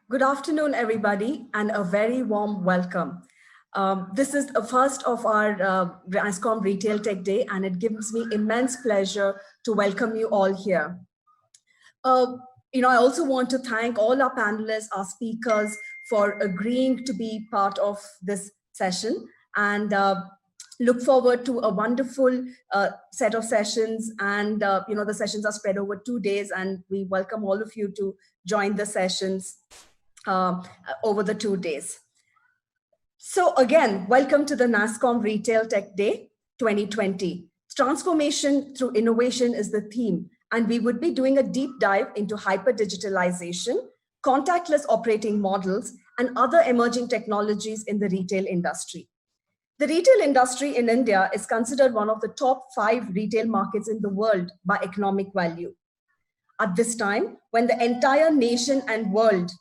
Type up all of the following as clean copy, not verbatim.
Good afternoon, everybody, and a very warm welcome. This is the first of our NASSCOM Retail Tech Day, and it gives me immense pleasure to welcome you all here. I also want to thank all our panelists, our speakers, for agreeing to be part of this session, and look forward to a wonderful set of sessions. And the sessions are spread over 2 days, and we welcome all of you to join the sessions over the 2 days. So again, welcome to the NASSCOM Retail Tech Day 2020. Transformation through innovation is the theme, and we would be doing a deep dive into hyper-digitalization, contactless operating models, and other emerging technologies in the retail industry. The retail industry in India is considered one of the top 5 retail markets in the world by economic value. At this time, when the entire nation and world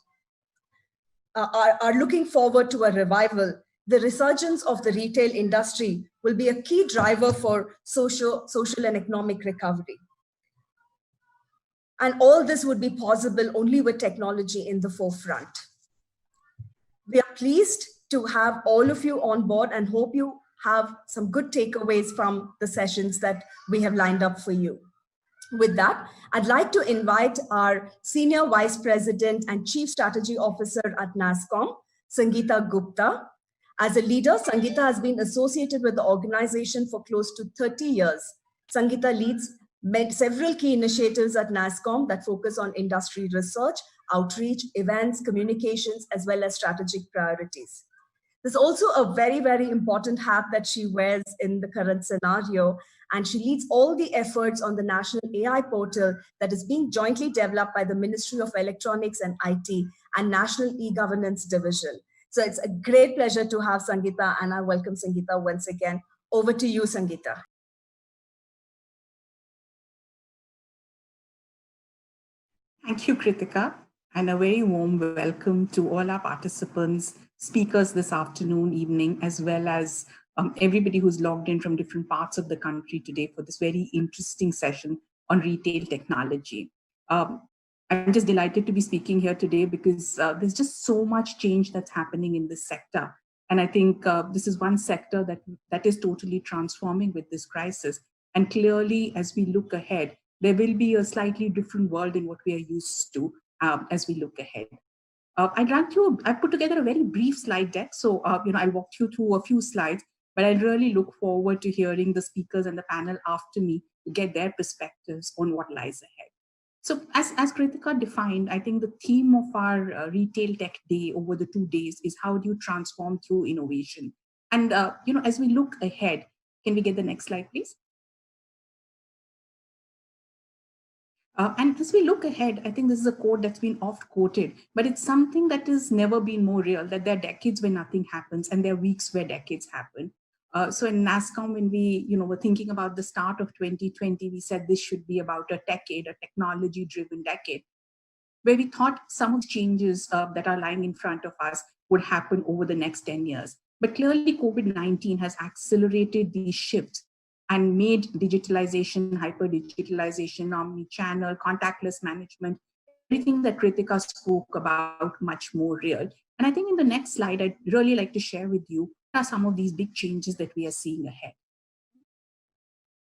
are looking forward to a revival, the resurgence of the retail industry will be a key driver for social and economic recovery. And all this would be possible only with technology in the forefront. We are pleased to have all of you on board and hope you have some good takeaways from the sessions that we have lined up for you. With that, I'd like to invite our Senior Vice President and Chief Strategy Officer at NASSCOM, Sangeeta Gupta. As a leader, Sangeeta has been associated with the organization for close to 30 years. Sangeeta leads several key initiatives at NASSCOM that focus on industry research, outreach, events, communications, as well as strategic priorities. There's also a very, very important hat that she wears in the current scenario, and she leads all the efforts on the National AI Portal that is being jointly developed by the Ministry of Electronics and IT and National E-Governance Division. So it's a great pleasure to have Sangeeta, and I welcome Sangeeta once again. Over to you, Sangeeta. Thank you, Kritika, and a very warm welcome to all our participants, speakers this afternoon, evening, as well as everybody who's logged in from different parts of the country today for this very interesting session on retail technology. I'm just delighted to be speaking here today because there's just so much change that's happening in this sector. And I think this is one sector that is totally transforming with this crisis. And clearly, as we look ahead, there will be a slightly different world in what we are used to as we look ahead. I put together a very brief slide deck. So, I'll walk you through a few slides, but I really look forward to hearing the speakers and the panel after me to get their perspectives on what lies ahead. So as Kritika defined, I think the theme of our Retail Tech Day over the 2 days is how do you transform through innovation? And, as we look ahead, can we get the next slide, please? And as we look ahead, I think this is a quote that's been oft quoted, but it's something that has never been more real, that there are decades where nothing happens and there are weeks where decades happen. So in NASSCOM, when we were thinking about the start of 2020, we said this should be about a decade, a technology-driven decade, where we thought some of the changes that are lying in front of us would happen over the next 10 years. But clearly, COVID-19 has accelerated these shifts and made digitalization, hyper-digitalization, omni-channel, contactless management, everything that Kritika spoke about much more real. And I think in the next slide, I'd really like to share with you what are some of these big changes that we are seeing ahead.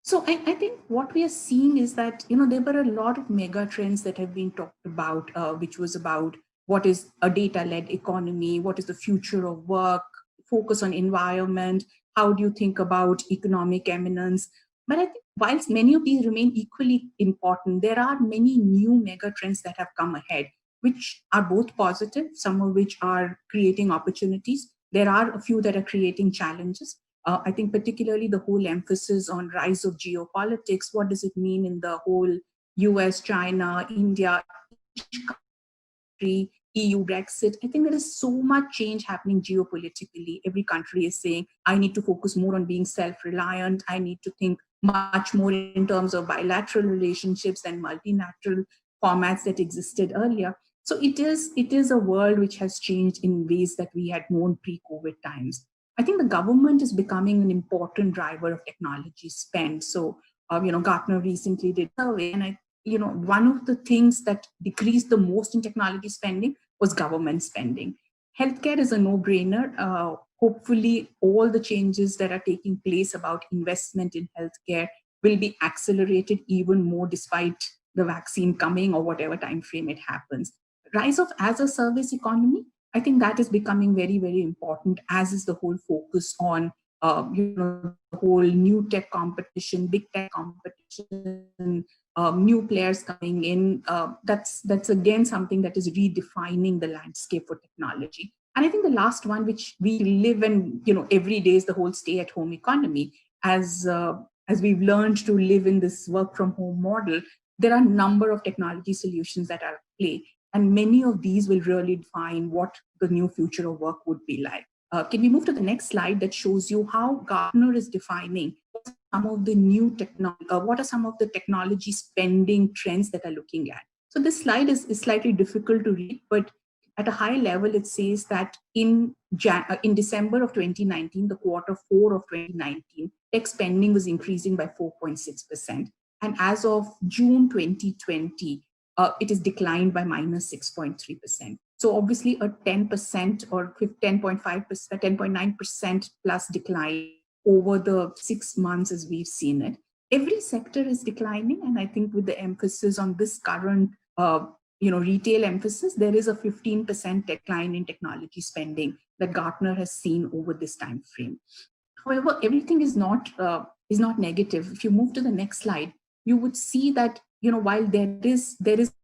So I think what we are seeing is that, there were a lot of mega trends that have been talked about, which was about what is a data-led economy, what is the future of work, focus on environment, how do you think about economic eminence? But I think whilst many of these remain equally important, there are many new mega trends that have come ahead, which are both positive, some of which are creating opportunities. There are a few that are creating challenges. I think particularly the whole emphasis on rise of geopolitics. What does it mean in the whole US, China, India, each country, EU, Brexit? I think there is so much change happening geopolitically. Every country is saying, I need to focus more on being self-reliant. I need to think much more in terms of bilateral relationships and multilateral formats that existed earlier. So it is a world which has changed in ways that we had known pre-COVID times. I think the government is becoming an important driver of technology spend. So, Gartner recently did a survey, and one of the things that decreased the most in technology spending was government spending. Healthcare is a no-brainer. Hopefully, all the changes that are taking place about investment in healthcare will be accelerated even more despite the vaccine coming or whatever time frame it happens. Rise of as a service economy, I think that is becoming very, very important, as is the whole focus on the whole new tech competition, big tech competition, new players coming in. That's again something that is redefining the landscape for technology. And I think the last one, which we live in, every day, is the whole stay-at-home economy. As we've learned to live in this work-from-home model, there are a number of technology solutions that are at play, and many of these will really define what the new future of work would be like. Can we move to the next slide that shows you how Gartner is defining some of the new technology, what are some of the technology spending trends that are looking at? So this slide is slightly difficult to read, but at a high level, it says that in December of 2019, the quarter 4 of 2019, tech spending was increasing by 4.6%. And as of June 2020, it is declined by minus 6.3%. So obviously a 10% or 10.5%, 10.9% plus decline over the 6 months as we've seen it. Every sector is declining, and I think with the emphasis on this current retail emphasis, there is a 15% decline in technology spending that Gartner has seen over this time frame. However, everything is not negative. If you move to the next slide, you would see that while there is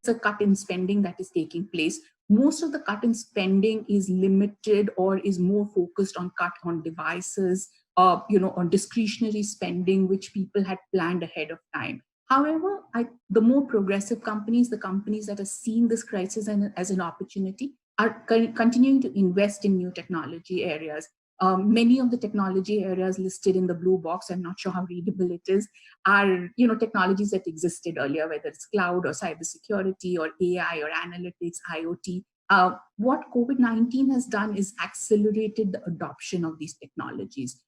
a cut in spending that is taking place, most of the cut in spending is limited or is more focused on cut on devices, on discretionary spending, which people had planned ahead of time. However, the more progressive companies, the companies that are seeing this crisis as an opportunity, are continuing to invest in new technology areas. Many of the technology areas listed in the blue box, I'm not sure how readable it is, are technologies that existed earlier, whether it's cloud or cybersecurity or AI or analytics, IoT. What COVID-19 has done is accelerated the adoption of these technologies.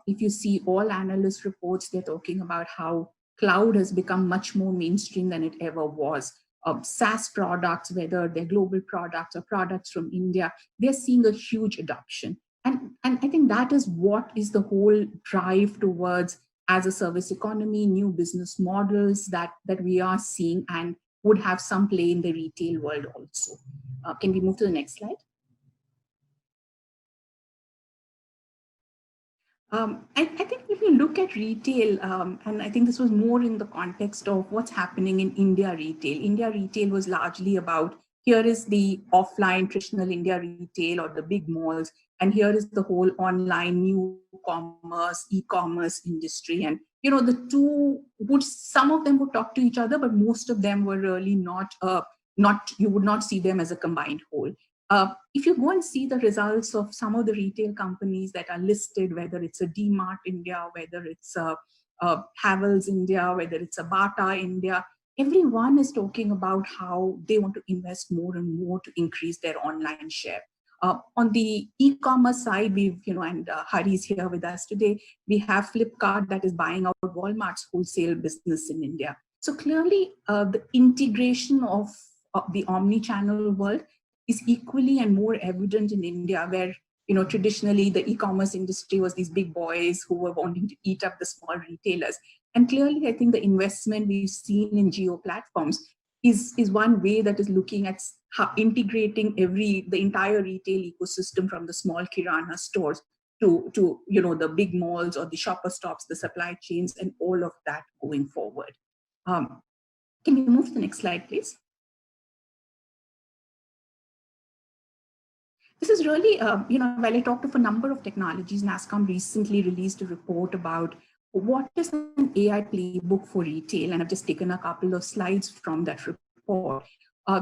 If you see all analyst reports, they're talking about how cloud has become much more mainstream than it ever was. SaaS products, whether they're global products or products from India, they're seeing a huge adoption. And I think that is what is the whole drive towards as a service economy, new business models that we are seeing and would have some play in the retail world also. Can we move to the next slide? I think if you look at retail, and I think this was more in the context of what's happening in India retail. India retail was largely about, here is the offline traditional India retail or the big malls, and here is the whole online new commerce, e-commerce industry. And the two some of them would talk to each other, but most of them were really not, you would not see them as a combined whole. If you go and see the results of some of the retail companies that are listed, whether it's a DMart India, whether it's a Havells India, whether it's a Bata India, everyone is talking about how they want to invest more and more to increase their online share. On the e-commerce side, and Hari's here with us today, we have Flipkart that is buying out Walmart's wholesale business in India. So clearly, the integration of the omni-channel world is equally and more evident in India, where traditionally the e-commerce industry was these big boys who were wanting to eat up the small retailers. And clearly, I think the investment we've seen in geo platforms is one way that is looking at how integrating the entire retail ecosystem, from the small kirana stores to the big malls or the shopper stops, the supply chains, and all of that going forward. Can you move to the next slide, please? This is really, while I talked of a number of technologies, NASSCOM recently released a report about what is an AI playbook for retail, and I've just taken a couple of slides from that report.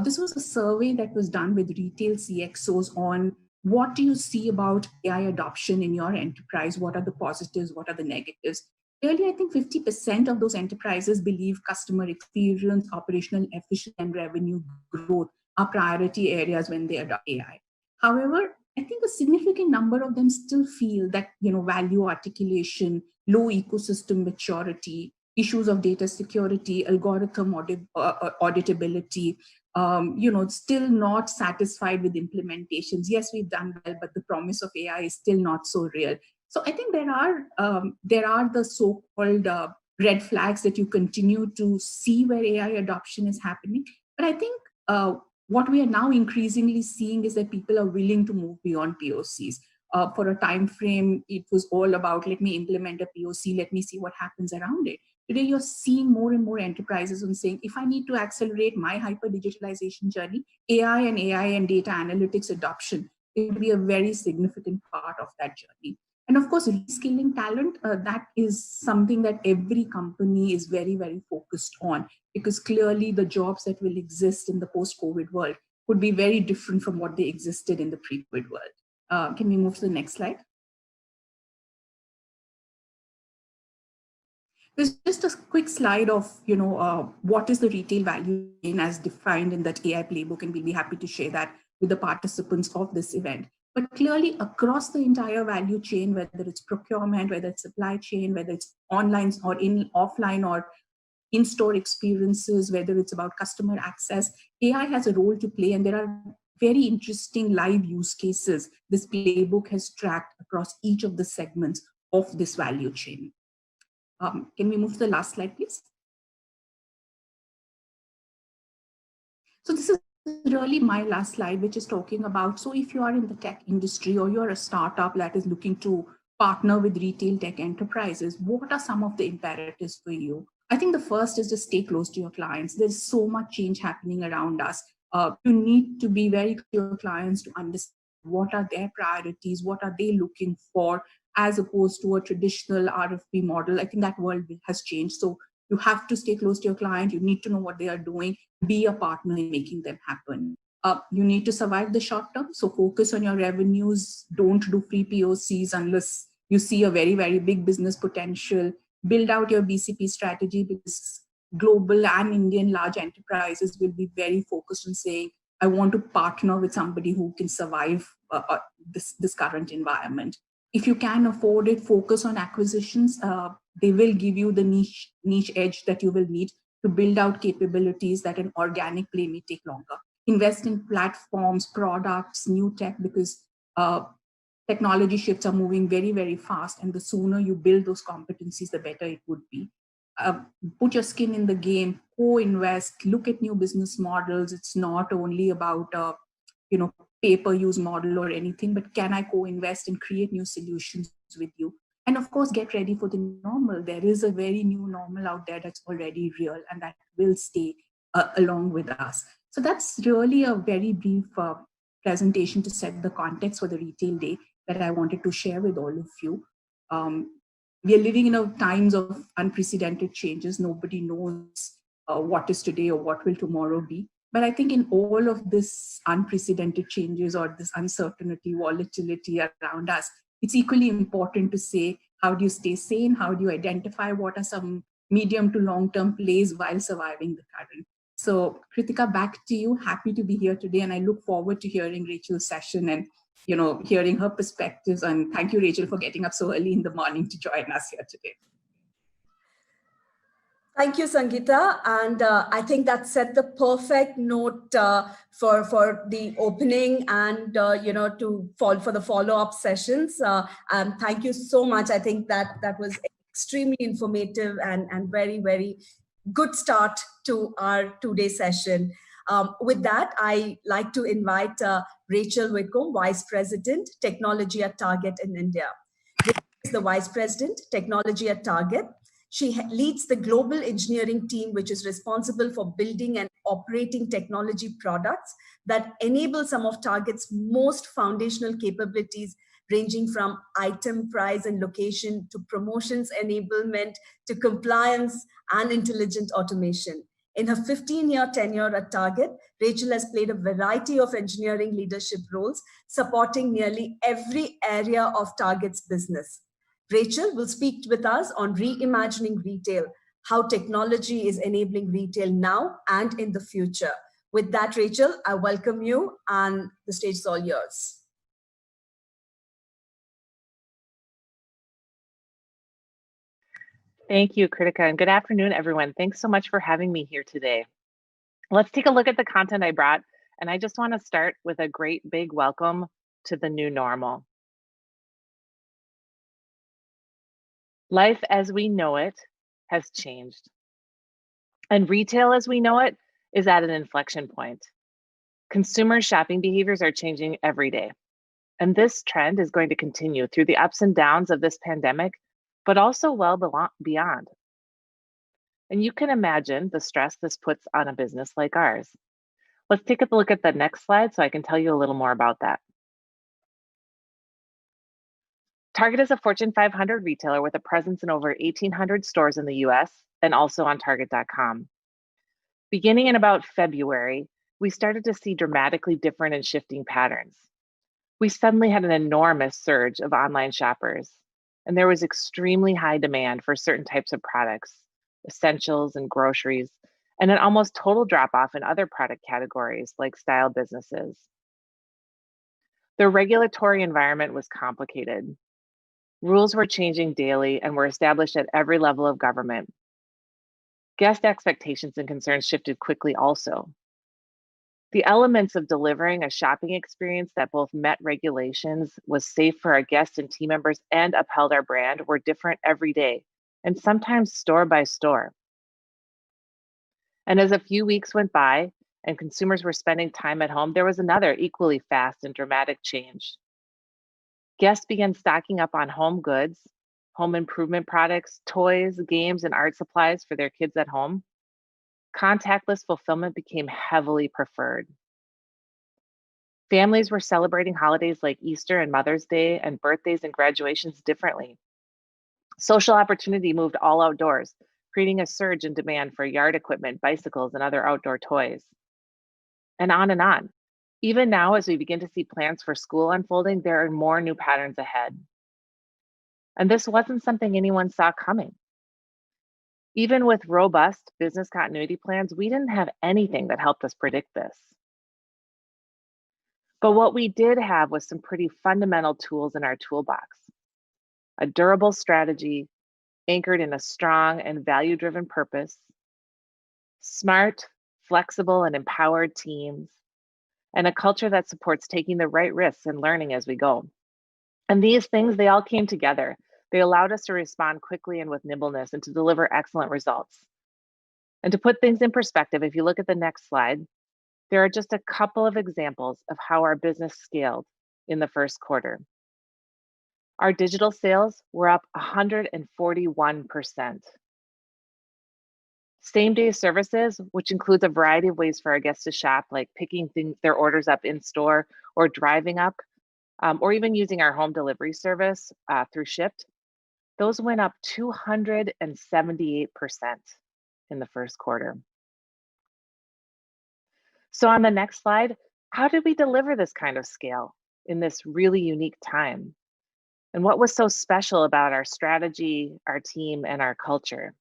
This was a survey that was done with retail CXOs on what do you see about AI adoption in your enterprise, what are the positives, what are the negatives. Clearly, I think 50% of those enterprises believe customer experience, operational efficiency, and revenue growth are priority areas when they adopt AI. However, I think a significant number of them still feel that value articulation, low ecosystem maturity, issues of data security, algorithm auditability, still not satisfied with implementations. Yes, we've done well, but the promise of AI is still not so real. So I think there are the so-called red flags that you continue to see where AI adoption is happening. But I think what we are now increasingly seeing is that people are willing to move beyond POCs. For a time frame, it was all about, let me implement a POC, let me see what happens around it. Today, you're seeing more and more enterprises on saying, if I need to accelerate my hyper-digitalization journey, AI and data analytics adoption will be a very significant part of that journey. And of course, reskilling talent, that is something that every company is very, very focused on, because clearly the jobs that will exist in the post-COVID world could be very different from what they existed in the pre-COVID world. Can we move to the next slide? There's just a quick slide of, what is the retail value chain as defined in that AI playbook, and we'll be happy to share that with the participants of this event. But clearly across the entire value chain, whether it's procurement, whether it's supply chain, whether it's online or offline or in-store experiences, whether it's about customer access, AI has a role to play, and there are very interesting live use cases this playbook has tracked across each of the segments of this value chain. Can we move to the last slide, please? So this is really my last slide, which is talking about, so if you are in the tech industry or you're a startup that is looking to partner with retail tech enterprises, what are some of the imperatives for you? I think the first is to stay close to your clients. There's so much change happening around us. You need to be very close to your clients to understand what are their priorities, what are they looking for, as opposed to a traditional RFP model. I think that world has changed. So you have to stay close to your client. You need to know what they are doing, be a partner in making them happen. You need to survive the short term. So focus on your revenues. Don't do free POCs unless you see a very, very big business potential. Build out your BCP strategy, because global and Indian large enterprises will be very focused on saying, I want to partner with somebody who can survive this current environment. If you can afford it, focus on acquisitions. They will give you the niche edge that you will need to build out capabilities that an organic play may take longer. Invest in platforms, products, new tech, because technology shifts are moving very, very fast. And the sooner you build those competencies, the better it would be. Put your skin in the game, co-invest, look at new business models. It's not only about pay-per-use model or anything, but can I co-invest and create new solutions with you? And of course, get ready for the normal. There is a very new normal out there that's already real, and that will stay along with us. So that's really a very brief presentation to set the context for the retail day that I wanted to share with all of you. We are living in times of unprecedented changes. Nobody knows what is today or what will tomorrow be. But I think in all of this unprecedented changes or this uncertainty, volatility around us, it's equally important to say, how do you stay sane? How do you identify what are some medium to long-term plays while surviving the current? So Kritika, back to you. Happy to be here today. And I look forward to hearing Rachel's session and hearing her perspectives. And thank you, Rachel, for getting up so early in the morning to join us here today. Thank you, Sangeeta. And I think that set the perfect note for the opening and, for the follow-up sessions. And thank you so much. I think that was extremely informative and very, very good start to our two-day session. With that, I like to invite Rachel Whitcomb, Vice President, Technology at Target in India. Rachel is the Vice President, Technology at Target. She leads the global engineering team, which is responsible for building and operating technology products that enable some of Target's most foundational capabilities, ranging from item price and location to promotions enablement to compliance and intelligent automation. In her 15-year tenure at Target, Rachel has played a variety of engineering leadership roles, supporting nearly every area of Target's business. Rachel will speak with us on reimagining retail, how technology is enabling retail now and in the future. With that, Rachel, I welcome you, and the stage is all yours. Thank you, Kritika, and good afternoon, everyone. Thanks so much for having me here today. Let's take a look at the content I brought, and I just want to start with a great big welcome to the new normal. Life as we know it has changed, and retail as we know it is at an inflection point. Consumer shopping behaviors are changing every day, and this trend is going to continue through the ups and downs of this pandemic, but also well beyond. And you can imagine the stress this puts on a business like ours. Let's take a look at the next slide so I can tell you a little more about that. Target is a Fortune 500 retailer with a presence in over 1,800 stores in the US and also on Target.com. Beginning in about February, we started to see dramatically different and shifting patterns. We suddenly had an enormous surge of online shoppers, and there was extremely high demand for certain types of products, essentials and groceries, and an almost total drop-off in other product categories like style businesses. The regulatory environment was complicated. Rules were changing daily and were established at every level of government. Guest expectations and concerns shifted quickly also. The elements of delivering a shopping experience that both met regulations, was safe for our guests and team members, and upheld our brand were different every day, and sometimes store by store. And as a few weeks went by and consumers were spending time at home, there was another equally fast and dramatic change. Guests began stocking up on home goods, home improvement products, toys, games, and art supplies for their kids at home. Contactless fulfillment became heavily preferred. Families were celebrating holidays like Easter and Mother's Day and birthdays and graduations differently. Social opportunity moved all outdoors, creating a surge in demand for yard equipment, bicycles, and other outdoor toys. And on and on. Even now, as we begin to see plans for school unfolding, there are more new patterns ahead. And this wasn't something anyone saw coming. Even with robust business continuity plans, we didn't have anything that helped us predict this. But what we did have was some pretty fundamental tools in our toolbox. A durable strategy anchored in a strong and value-driven purpose, smart, flexible, and empowered teams, and a culture that supports taking the right risks and learning as we go. And these things, they all came together. They allowed us to respond quickly and with nimbleness and to deliver excellent results. And to put things in perspective, if you look at the next slide, there are just a couple of examples of how our business scaled in the first quarter. Our digital sales were up 141%. Same-day services, which includes a variety of ways for our guests to shop, like picking their orders up in store or driving up, or even using our home delivery service through Shipt, those went up 278% in the first quarter. So on the next slide, how did we deliver this kind of scale in this really unique time? And what was so special about our strategy, our team, and our culture?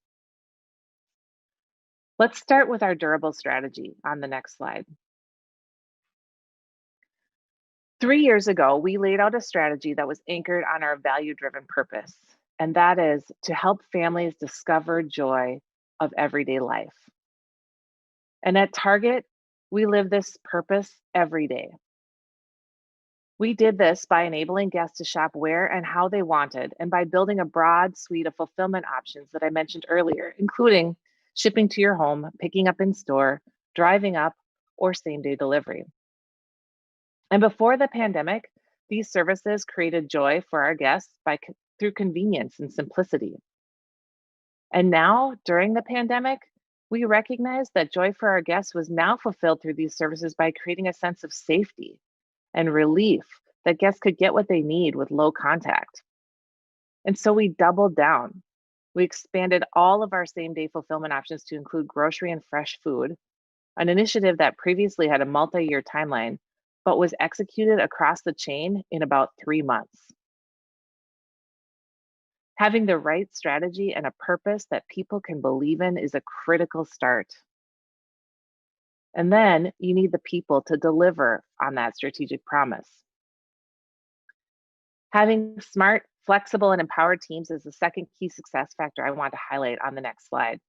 Let's start with our durable strategy on the next slide. 3 years ago, we laid out a strategy that was anchored on our value-driven purpose, and that is to help families discover joy of everyday life. And at Target, we live this purpose every day. We did this by enabling guests to shop where and how they wanted, and by building a broad suite of fulfillment options that I mentioned earlier, including shipping to your home, picking up in store, driving up, or same-day delivery. And before the pandemic, these services created joy for our guests through convenience and simplicity. And now, during the pandemic, we recognize that joy for our guests was now fulfilled through these services by creating a sense of safety and relief that guests could get what they need with low contact. And so we doubled down. We expanded all of our same-day fulfillment options to include grocery and fresh food, an initiative that previously had a multi-year timeline, but was executed across the chain in about 3 months. Having the right strategy and a purpose that people can believe in is a critical start. And then you need the people to deliver on that strategic promise. Having smart, flexible, and empowered teams is the second key success factor I want to highlight on the next slide.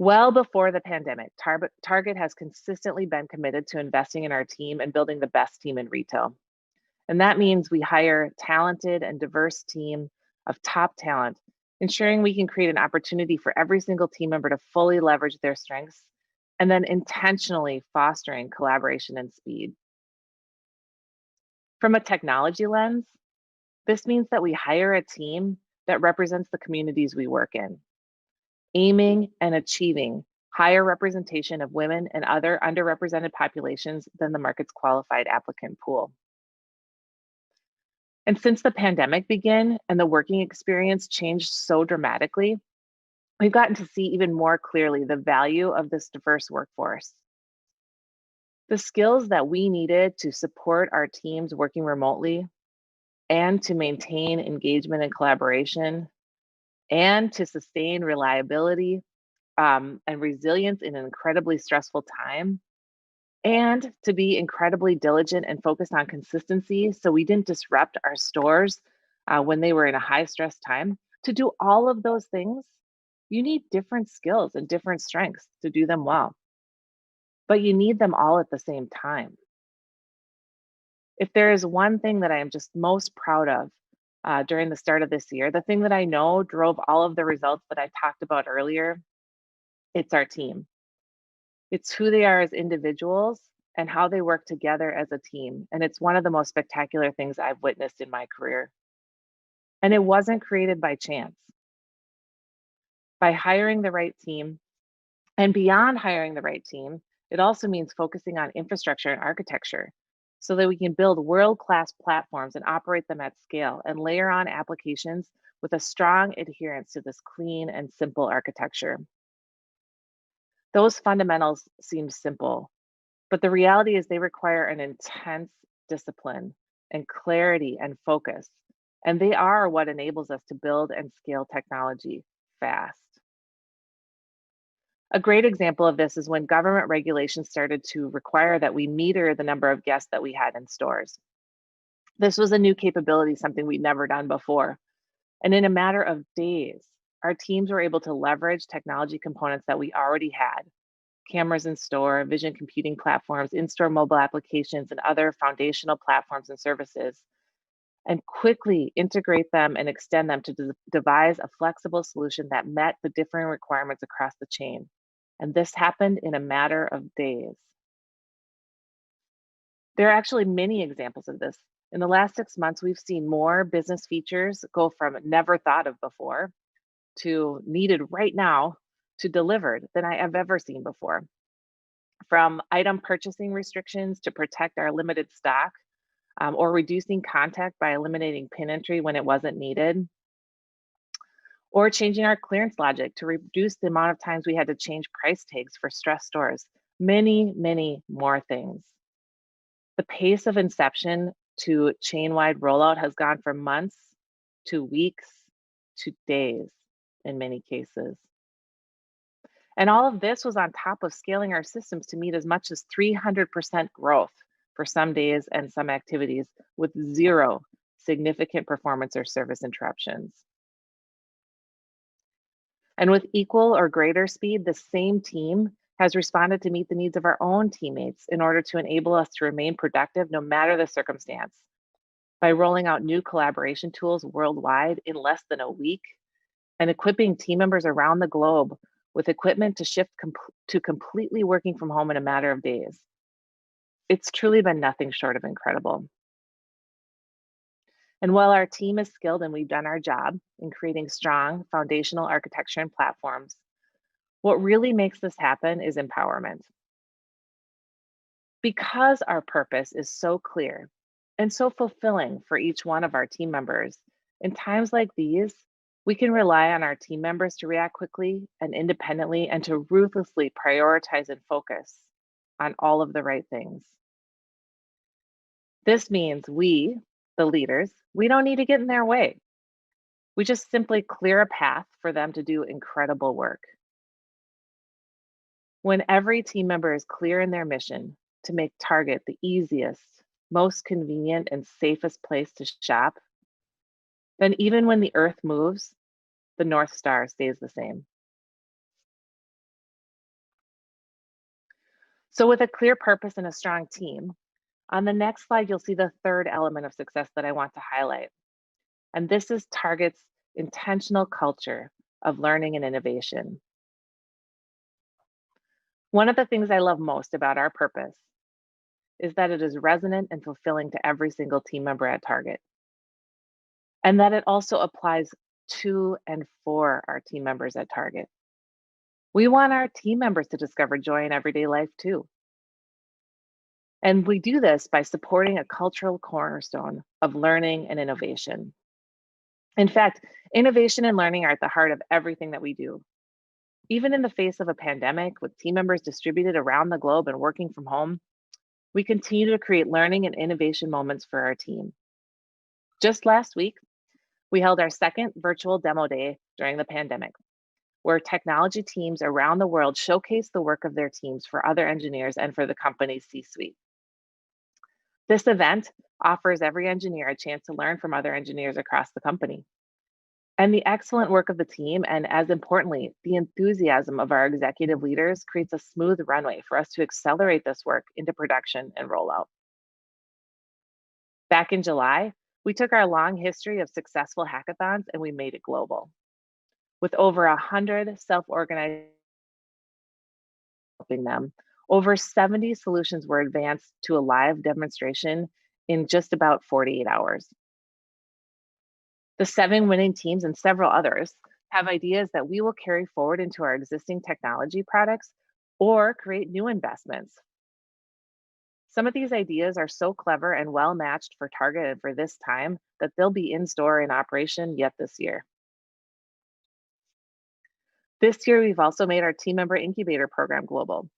Well before the pandemic, Target has consistently been committed to investing in our team and building the best team in retail. And that means we hire talented and diverse team of top talent, ensuring we can create an opportunity for every single team member to fully leverage their strengths, and then intentionally fostering collaboration and speed. From a technology lens, this means that we hire a team that represents the communities we work in, aiming and achieving higher representation of women and other underrepresented populations than the market's qualified applicant pool. And since the pandemic began and the working experience changed so dramatically, we've gotten to see even more clearly the value of this diverse workforce. The skills that we needed to support our teams working remotely and to maintain engagement and collaboration and to sustain reliability and resilience in an incredibly stressful time, and to be incredibly diligent and focused on consistency so we didn't disrupt our stores when they were in a high stress time. To do all of those things, you need different skills and different strengths to do them well, but you need them all at the same time. If there is one thing that I am just most proud of during the start of this year, the thing that I know drove all of the results that I talked about earlier, it's our team. It's who they are as individuals and how they work together as a team. And it's one of the most spectacular things I've witnessed in my career. And it wasn't created by chance. By hiring the right team, and beyond hiring the right team, it also means focusing on infrastructure and architecture so that we can build world-class platforms and operate them at scale and layer on applications with a strong adherence to this clean and simple architecture. Those fundamentals seem simple, but the reality is they require an intense discipline and clarity and focus. And they are what enables us to build and scale technology fast. A great example of this is when government regulations started to require that we meter the number of guests that we had in stores. This was a new capability, something we'd never done before. And in a matter of days, our teams were able to leverage technology components that we already had: cameras in store, vision computing platforms, in-store mobile applications, and other foundational platforms and services, and quickly integrate them and extend them to devise a flexible solution that met the differing requirements across the chain. And this happened in a matter of days. There are actually many examples of this. In the last 6 months, we've seen more business features go from never thought of before to needed right now to delivered than I have ever seen before. From item purchasing restrictions to protect our limited stock, or reducing contact by eliminating pin entry when it wasn't needed, or changing our clearance logic to reduce the amount of times we had to change price tags for stressed stores. Many, many more things. The pace of inception to chain-wide rollout has gone from months to weeks to days in many cases. And all of this was on top of scaling our systems to meet as much as 300% growth for some days and some activities with zero significant performance or service interruptions. And with equal or greater speed, the same team has responded to meet the needs of our own teammates in order to enable us to remain productive no matter the circumstance. By rolling out new collaboration tools worldwide in less than a week and equipping team members around the globe with equipment to shift to completely working from home in a matter of days. It's truly been nothing short of incredible. And while our team is skilled and we've done our job in creating strong foundational architecture and platforms, what really makes this happen is empowerment. Because our purpose is so clear and so fulfilling for each one of our team members, in times like these, we can rely on our team members to react quickly and independently and to ruthlessly prioritize and focus on all of the right things. This means we, the leaders, we don't need to get in their way. We just simply clear a path for them to do incredible work. When every team member is clear in their mission to make Target the easiest, most convenient, and safest place to shop, then even when the earth moves, the North Star stays the same. So with a clear purpose and a strong team, on the next slide, you'll see the third element of success that I want to highlight. And this is Target's intentional culture of learning and innovation. One of the things I love most about our purpose is that it is resonant and fulfilling to every single team member at Target, and that it also applies to and for our team members at Target. We want our team members to discover joy in everyday life too. And we do this by supporting a cultural cornerstone of learning and innovation. In fact, innovation and learning are at the heart of everything that we do. Even in the face of a pandemic, with team members distributed around the globe and working from home, we continue to create learning and innovation moments for our team. Just last week, we held our second virtual demo day during the pandemic, where technology teams around the world showcase the work of their teams for other engineers and for the company's C-suite. This event offers every engineer a chance to learn from other engineers across the company. And the excellent work of the team, and as importantly, the enthusiasm of our executive leaders, creates a smooth runway for us to accelerate this work into production and rollout. Back in July, we took our long history of successful hackathons and we made it global. With over 100 self-organized helping them, over 70 solutions were advanced to a live demonstration in just about 48 hours. The 7 winning teams and several others have ideas that we will carry forward into our existing technology products or create new investments. Some of these ideas are so clever and well matched for Target and for this time that they'll be in store in operation yet this year. This year, we've also made our team member incubator program global.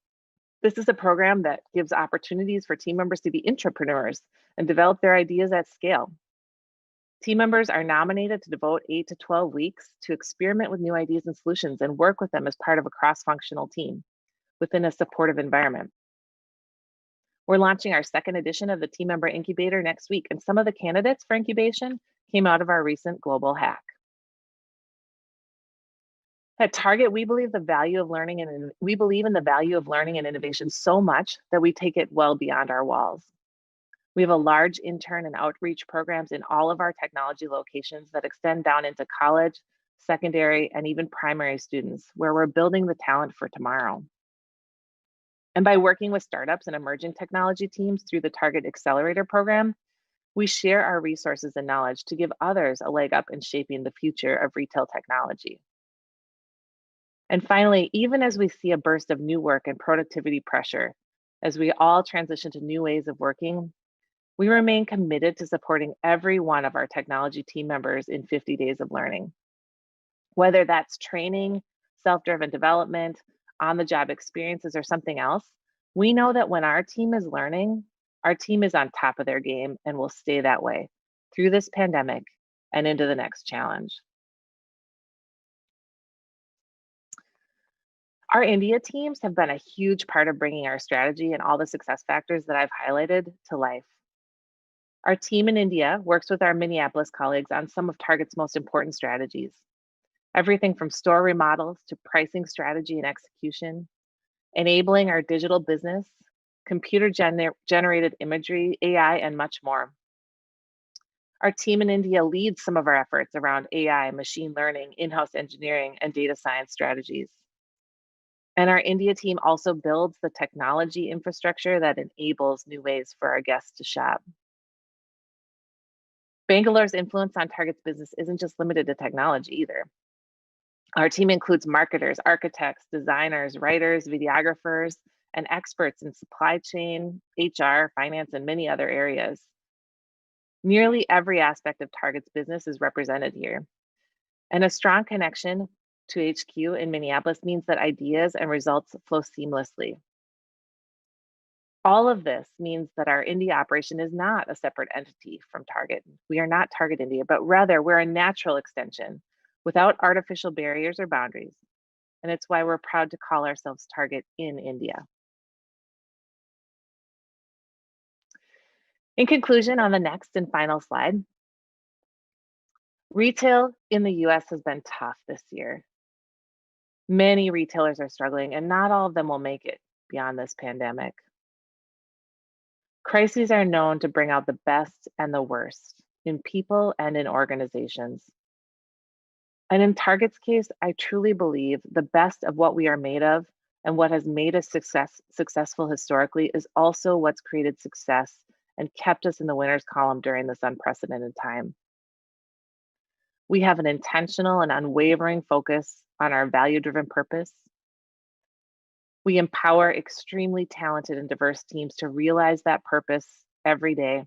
This is a program that gives opportunities for team members to be intrapreneurs and develop their ideas at scale. Team members are nominated to devote 8 to 12 weeks to experiment with new ideas and solutions and work with them as part of a cross-functional team within a supportive environment. We're launching our second edition of the Team Member Incubator next week, and some of the candidates for incubation came out of our recent global hack. At Target, we believe in the value of learning and innovation so much that we take it well beyond our walls. We have a large intern and outreach programs in all of our technology locations that extend down into college, secondary, and even primary students, where we're building the talent for tomorrow. And by working with startups and emerging technology teams through the Target Accelerator program, we share our resources and knowledge to give others a leg up in shaping the future of retail technology. And finally, even as we see a burst of new work and productivity pressure, as we all transition to new ways of working, we remain committed to supporting every one of our technology team members in 50 days of learning. Whether that's training, self-driven development, on-the-job experiences, or something else, we know that when our team is learning, our team is on top of their game and will stay that way through this pandemic and into the next challenge. Our India teams have been a huge part of bringing our strategy and all the success factors that I've highlighted to life. Our team in India works with our Minneapolis colleagues on some of Target's most important strategies. Everything from store remodels to pricing strategy and execution, enabling our digital business, computer-generated imagery, AI, and much more. Our team in India leads some of our efforts around AI, machine learning, in-house engineering, and data science strategies. And our India team also builds the technology infrastructure that enables new ways for our guests to shop. Bangalore's influence on Target's business isn't just limited to technology either. Our team includes marketers, architects, designers, writers, videographers, and experts in supply chain, HR, finance, and many other areas. Nearly every aspect of Target's business is represented here. And a strong connection to HQ in Minneapolis means that ideas and results flow seamlessly. All of this means that our India operation is not a separate entity from Target. We are not Target India, but rather we're a natural extension without artificial barriers or boundaries. And it's why we're proud to call ourselves Target in India. In conclusion, on the next and final slide, retail in the US has been tough this year. Many retailers are struggling and not all of them will make it. beyond this pandemic. Crises are known to bring out the best and the worst in people and in organizations. And in Target's case, I truly believe the best of what we are made of and what has made us successful historically is also what's created success and kept us in the winners column during this unprecedented time. We have an intentional and unwavering focus on our value-driven purpose. We empower extremely talented and diverse teams to realize that purpose every day.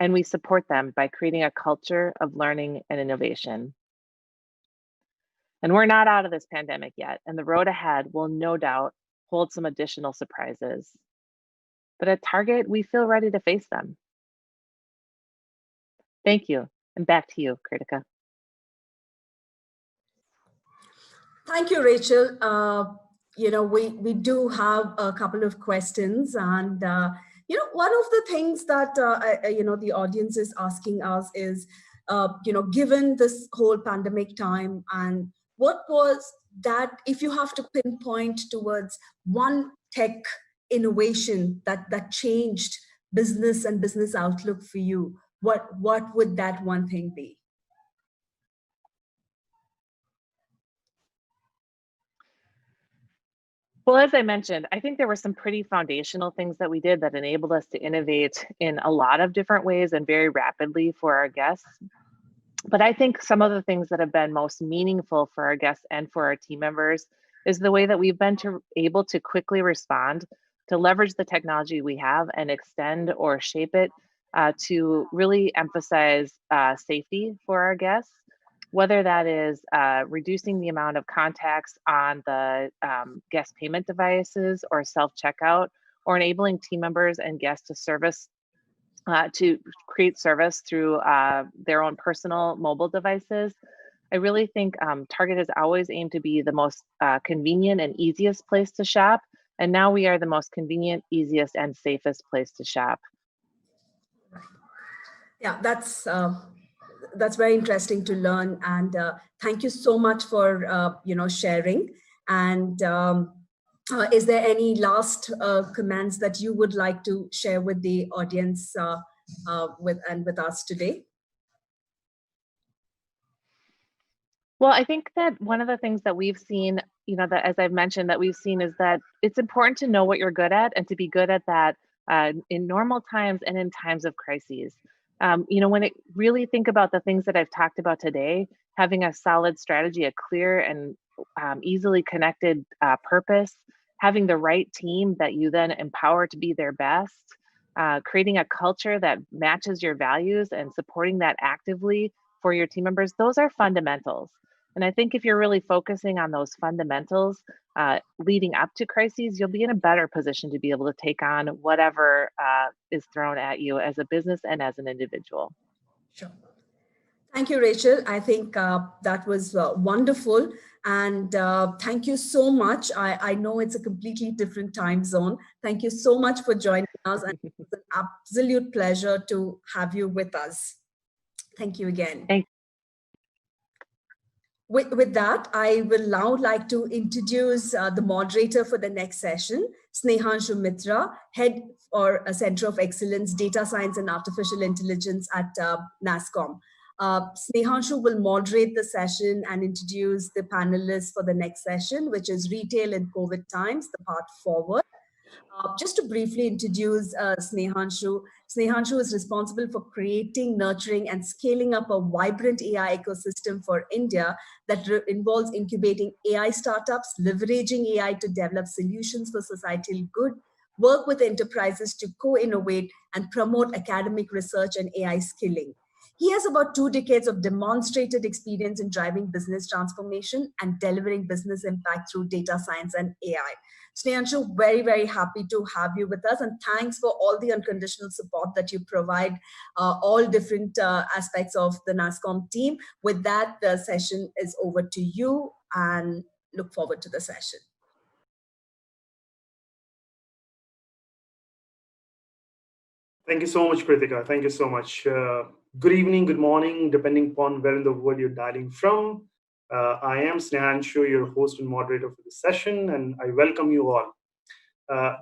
And we support them by creating a culture of learning and innovation. And we're not out of this pandemic yet, and the road ahead will no doubt hold some additional surprises. But at Target, we feel ready to face them. Thank you, and back to you, Kritika. Thank you, Rachel. We do have a couple of questions, and one of the things that the audience is asking us is, given this whole pandemic time, and what was that, if you have to pinpoint towards one tech innovation that changed business and business outlook for you, what would that one thing be? Well, as I mentioned, I think there were some pretty foundational things that we did that enabled us to innovate in a lot of different ways and very rapidly for our guests. But I think some of the things that have been most meaningful for our guests and for our team members is the way that we've been able to quickly respond, to leverage the technology we have and extend or shape it to really emphasize safety for our guests, whether that is reducing the amount of contacts on the guest payment devices or self-checkout, or enabling team members and guests to create service through their own personal mobile devices. I really think Target has always aimed to be the most convenient and easiest place to shop. And now we are the most convenient, easiest, and safest place to shop. Yeah, that's very interesting to learn. And thank you so much for sharing. And is there any last comments that you would like to share with the audience with us today? Well, I think that one of the things that we've seen, that as I've mentioned, that we've seen is that it's important to know what you're good at and to be good at that in normal times and in times of crises. When it really think about the things that I've talked about today, having a solid strategy, a clear and easily connected purpose, having the right team that you then empower to be their best, creating a culture that matches your values and supporting that actively for your team members, those are fundamentals. And I think if you're really focusing on those fundamentals leading up to crises, you'll be in a better position to be able to take on whatever is thrown at you as a business and as an individual. Sure. Thank you, Rachel. I think that was wonderful. And thank you so much. I know it's a completely different time zone. Thank you so much for joining us. And it's an absolute pleasure to have you with us. Thank you again. Thank you. With that, I will now like to introduce the moderator for the next session, Snehanshu Mitra, Head for Center of Excellence, Data Science and Artificial Intelligence at NASSCOM. Snehanshu will moderate the session and introduce the panelists for the next session, which is Retail in COVID Times, the Path Forward. Just to briefly introduce Snehanshu, Snehanshu is responsible for creating, nurturing, and scaling up a vibrant AI ecosystem for India that involves incubating AI startups, leveraging AI to develop solutions for societal good, work with enterprises to co-innovate, and promote academic research and AI skilling. He has about 2 decades of demonstrated experience in driving business transformation and delivering business impact through data science and AI. Snehanshu, very, very happy to have you with us, and thanks for all the unconditional support that you provide all different aspects of the NASSCOM team. With that, the session is over to you, and look forward to the session. Thank you so much, Kritika. Thank you so much. Good evening, good morning, depending upon where in the world you're dialing from. I am Snehanshu, your host and moderator for this session, and I welcome you all.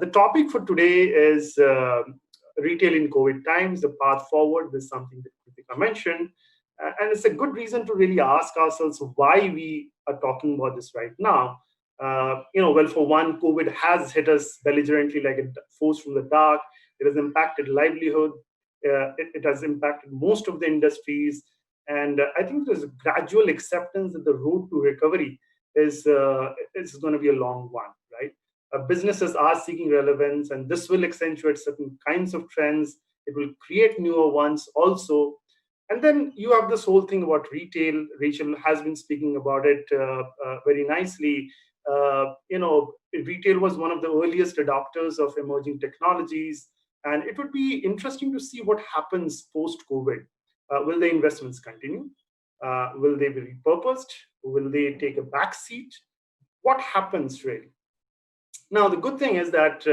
The topic for today is retail in COVID times, the path forward. This is something that Kritika mentioned. And it's a good reason to really ask ourselves why we are talking about this right now. Well, for one, COVID has hit us belligerently like a force from the dark. It has impacted livelihood. It has impacted most of the industries. And I think there's a gradual acceptance that the road to recovery is going to be a long one, right? Businesses are seeking relevance, and this will accentuate certain kinds of trends. It will create newer ones also. And then you have this whole thing about retail. Rachel has been speaking about it very nicely. Retail was one of the earliest adopters of emerging technologies, and it would be interesting to see what happens post-COVID. Will the investments continue? Will they be repurposed? Will they take a back seat? What happens really? Now, the good thing is that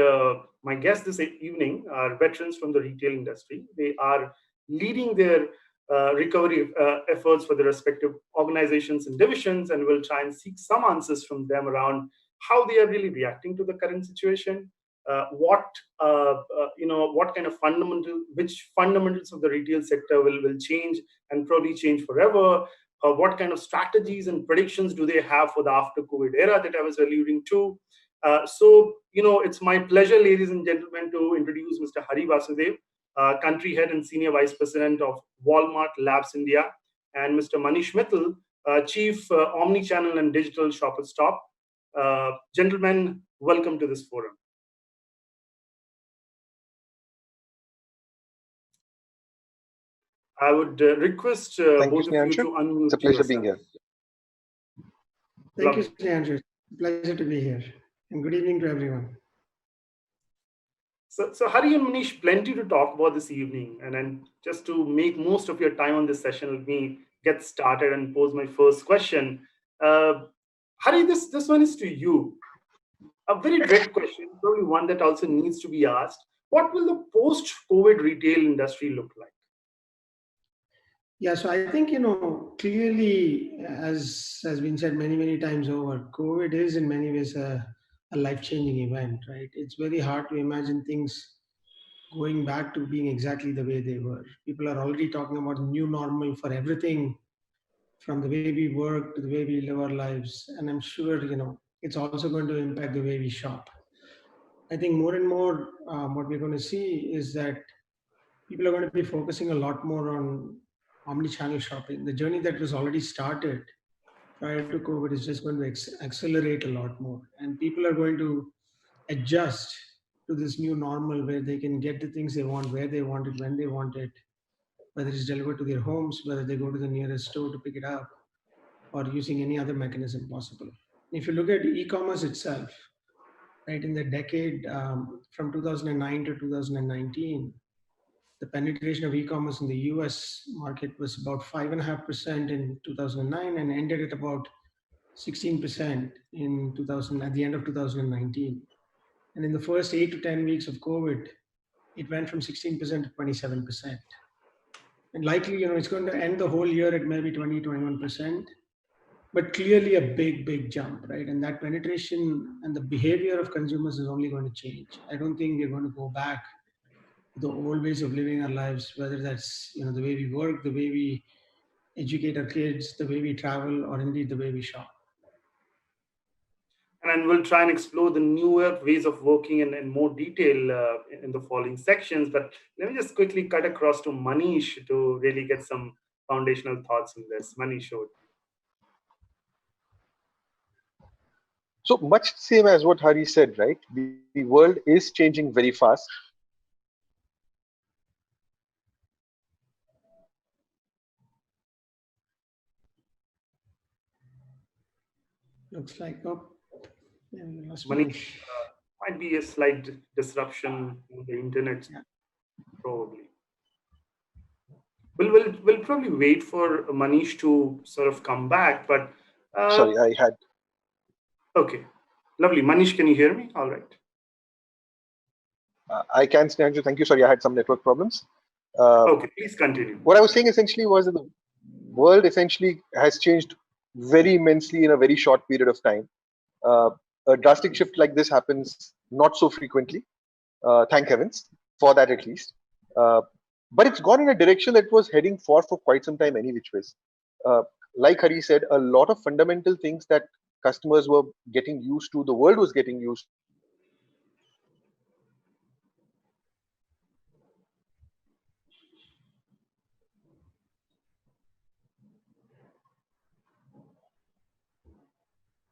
my guests this evening are veterans from the retail industry. They are leading their recovery efforts for their respective organizations and divisions, and we'll try and seek some answers from them around how they are really reacting to the current situation, what kind of which fundamentals of the retail sector will change and probably change forever. What kind of strategies and predictions do they have for the after COVID era that I was alluding to? It's my pleasure, ladies and gentlemen, to introduce Mr. Hari Vasudev, Country Head and Senior Vice President of Walmart Labs India, and Mr. Manish Mittal, Chief Omnichannel and Digital Shop at Stop. Gentlemen, welcome to this forum. I would request both of you to unmute. It's a pleasure being here. Thank you, Snehanshu. Pleasure to be here. And good evening to everyone. So Hari and Manish, plenty to talk about this evening. And then just to make most of your time on this session, let me get started and pose my first question. Hari, this one is to you. A very direct question, probably one that also needs to be asked. What will the post-COVID retail industry look like? Yeah, so I think, clearly, as has been said many, many times over, COVID is in many ways a life-changing event, right? It's very hard to imagine things going back to being exactly the way they were. People are already talking about new normal for everything, from the way we work to the way we live our lives. And I'm sure, it's also going to impact the way we shop. I think more and more what we're going to see is that people are going to be focusing a lot more on omni-channel shopping. The journey that was already started prior to COVID is just going to accelerate a lot more. And people are going to adjust to this new normal where they can get the things they want, where they want it, when they want it, whether it's delivered to their homes, whether they go to the nearest store to pick it up, or using any other mechanism possible. If you look at e-commerce itself, right, in the decade from 2009 to 2019, the penetration of e-commerce in the US market was about 5.5% in 2009 and ended at about 16% at the end of 2019. And in the first 8 to 10 weeks of COVID, it went from 16% to 27%. And likely, it's going to end the whole year at maybe 20, 21%, but clearly a big, big jump, right? And that penetration and the behavior of consumers is only going to change. I don't think we're going to go back the old ways of living our lives, whether that's the way we work, the way we educate our kids, the way we travel, or indeed the way we shop. And we'll try and explore the newer ways of working in more detail in the following sections. But let me just quickly cut across to Manish to really get some foundational thoughts on this. Manish, over. So much same as what Hari said, right? The world is changing very fast. Looks like Manish, might be a slight disruption in the internet, probably. We'll probably wait for Manish to sort of come back, but sorry, I had. Okay, lovely. Manish, can you hear me? All right. I can, Snehanshu. Thank you. Sorry, I had some network problems. Okay, please continue. What I was saying essentially was that the world essentially has changed very immensely in a very short period of time. Uh, a drastic shift like this happens not so frequently. Thank heavens for that at least. Uh, but it's gone in a direction that was heading for quite some time, any which ways. Uh, like Hari said, a lot of fundamental things that customers were getting used to, the world was getting used to,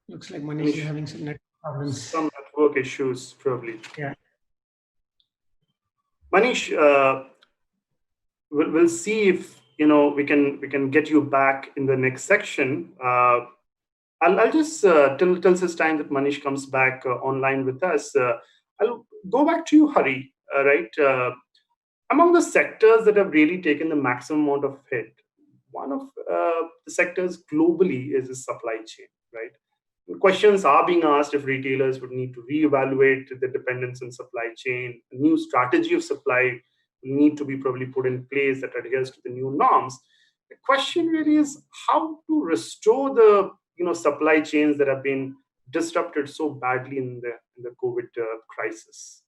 Looks like Manish is Manish, having some network problems. some network issues probably. Yeah. Manish, we'll see if we can get you back in the next section. I'll just till such time that Manish comes back online with us. I'll go back to you, Hari. Right, among the sectors that have really taken the maximum amount of hit, one of the sectors globally is the supply chain. Right, questions are being asked if retailers would need to reevaluate the dependence on supply chain. A new strategy of supply will need to be probably put in place that adheres to the new norms. The question really is how to restore the supply chains that have been disrupted so badly in the COVID crisis.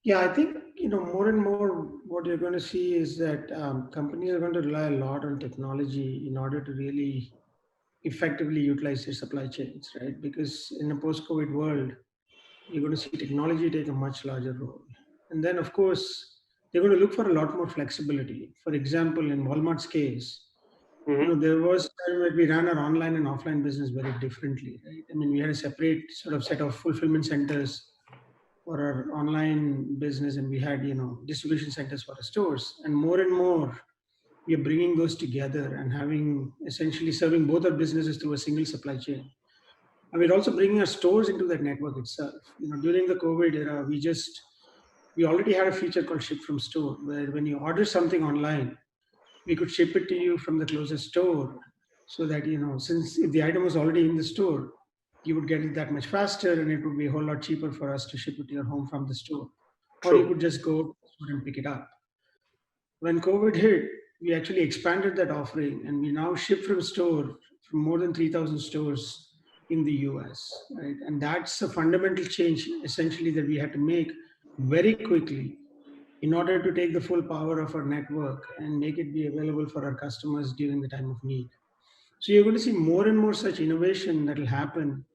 Yeah, I think more and more what you're going to see is that companies are going to rely a lot on technology in order to really effectively utilize their supply chains, right? Because in a post-COVID world, you're going to see technology take a much larger role. And then, of course, they're going to look for a lot more flexibility. For example, in Walmart's case, Mm-hmm. there was a time where we ran our online and offline business very differently, right? I mean, we had a separate sort of set of fulfillment centers for our online business, and we had, distribution centers for our stores. And more, we are bringing those together and having essentially serving both our businesses through a single supply chain. And we're also bringing our stores into that network itself. During the COVID era, we already had a feature called ship from store, where when you order something online, we could ship it to you from the closest store, so that since if the item was already in the store, you would get it that much faster, and it would be a whole lot cheaper for us to ship it to your home from the store, or you True. could just go to the store and pick it up. When COVID hit, we actually expanded that offering, and we now ship from store from more than 3,000 stores in the US, right? And that's a fundamental change essentially that we had to make very quickly in order to take the full power of our network and make it be available for our customers during the time of need. So you're going to see more and more such innovation that will happen,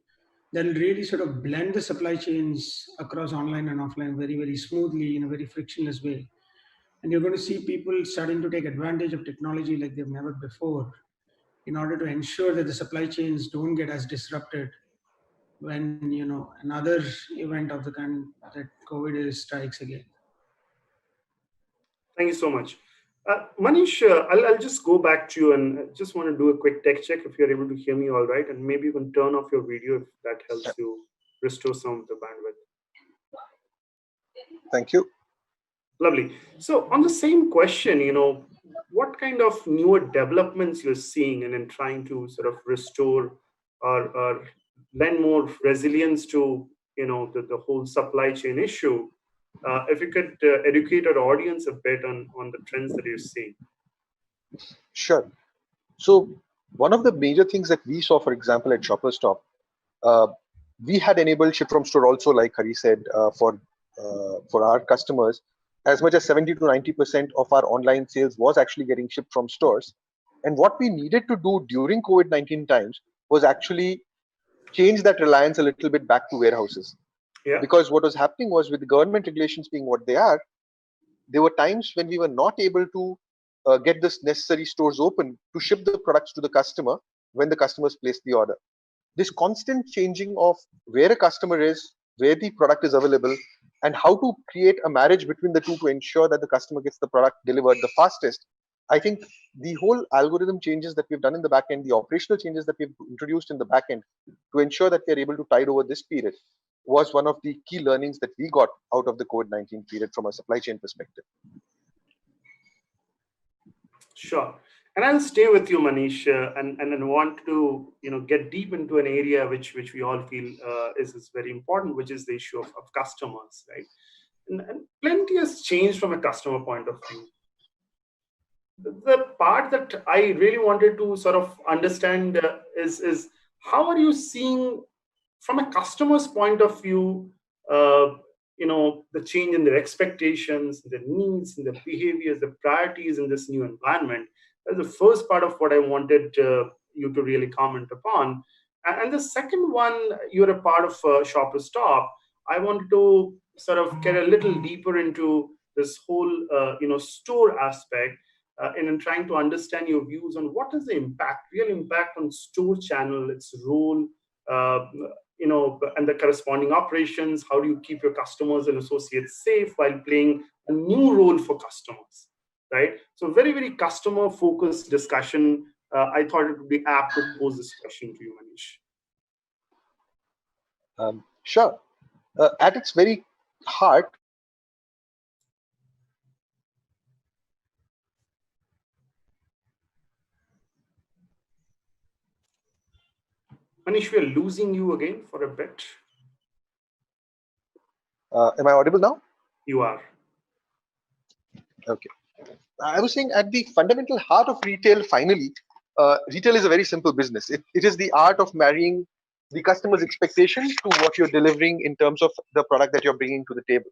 that will really sort of blend the supply chains across online and offline very, very smoothly in a very frictionless way. And you're going to see people starting to take advantage of technology like they've never before in order to ensure that the supply chains don't get as disrupted when another event of the kind that COVID is strikes again. Thank you so much. Manish, I'll just go back to you and just want to do a quick tech check if you're able to hear me all right. And maybe you can turn off your video if that helps you restore some of the bandwidth. thank you. Lovely. So on the same question, what kind of newer developments you're seeing and in trying to sort of restore or lend more resilience to, the whole supply chain issue. If you could educate our audience a bit on the trends that you're seeing. Sure. So one of the major things that we saw, for example, at Shoppers Stop, uh, we had enabled ship from store also, like Hari said, for our customers. As much as 70 to 90% of our online sales was actually getting shipped from stores. And what we needed to do during COVID-19 times was actually change that reliance a little bit back to warehouses. Yeah. Because what was happening was, with the government regulations being what they are, there were times when we were not able to get this necessary stores open to ship the products to the customer when the customers placed the order. This constant changing of where a customer is, where the product is available, and how to create a marriage between the two to ensure that the customer gets the product delivered the fastest. I think the whole algorithm changes that we've done in the back end, the operational changes that we've introduced in the back end to ensure that we're able to tide over this period was one of the key learnings that we got out of the COVID-19 period from a supply chain perspective. Sure. And I'll stay with you, Manish, and want to get deep into an area which we all feel is very important, which is the issue of customers, right? And plenty has changed from a customer point of view. The part that I really wanted to sort of understand is how are you seeing from a customer's point of view, uh, the change in their expectations, their needs, and their behaviors, their priorities in this new environment. That's the first part of what I wanted you to really comment upon. And the second one, you're a part of Shopper Stop. I wanted to sort of get a little deeper into this whole, store aspect, and in trying to understand your views on what is the impact, real impact on store channel, its role, uh, and the corresponding operations. How do you keep your customers and associates safe while playing a new role for customers, right? So very, very customer focused discussion. I thought it would be apt to pose this question to you, Manish. Sure. At its very heart, Manish, we are losing you again for a bit. am I audible now? You are. Okay. I was saying at the fundamental heart of retail, finally, retail is a very simple business. It is the art of marrying the customer's expectation to what you're delivering in terms of the product that you're bringing to the table.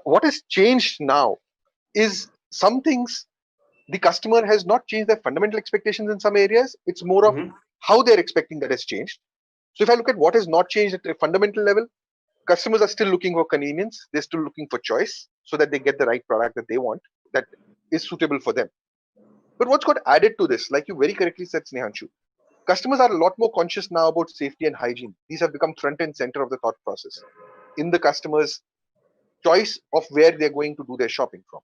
What has changed now is some things the customer has not changed their fundamental expectations in some areas. It's more of Mhm. how they're expecting that has changed. So if I look at what has not changed at a fundamental level, customers are still looking for convenience. They're still looking for choice so that they get the right product that they want that is suitable for them. But what's got added to this, like you very correctly said, Snehanshu, customers are a lot more conscious now about safety and hygiene. These have become front and center of the thought process in the customer's choice of where they're going to do their shopping from.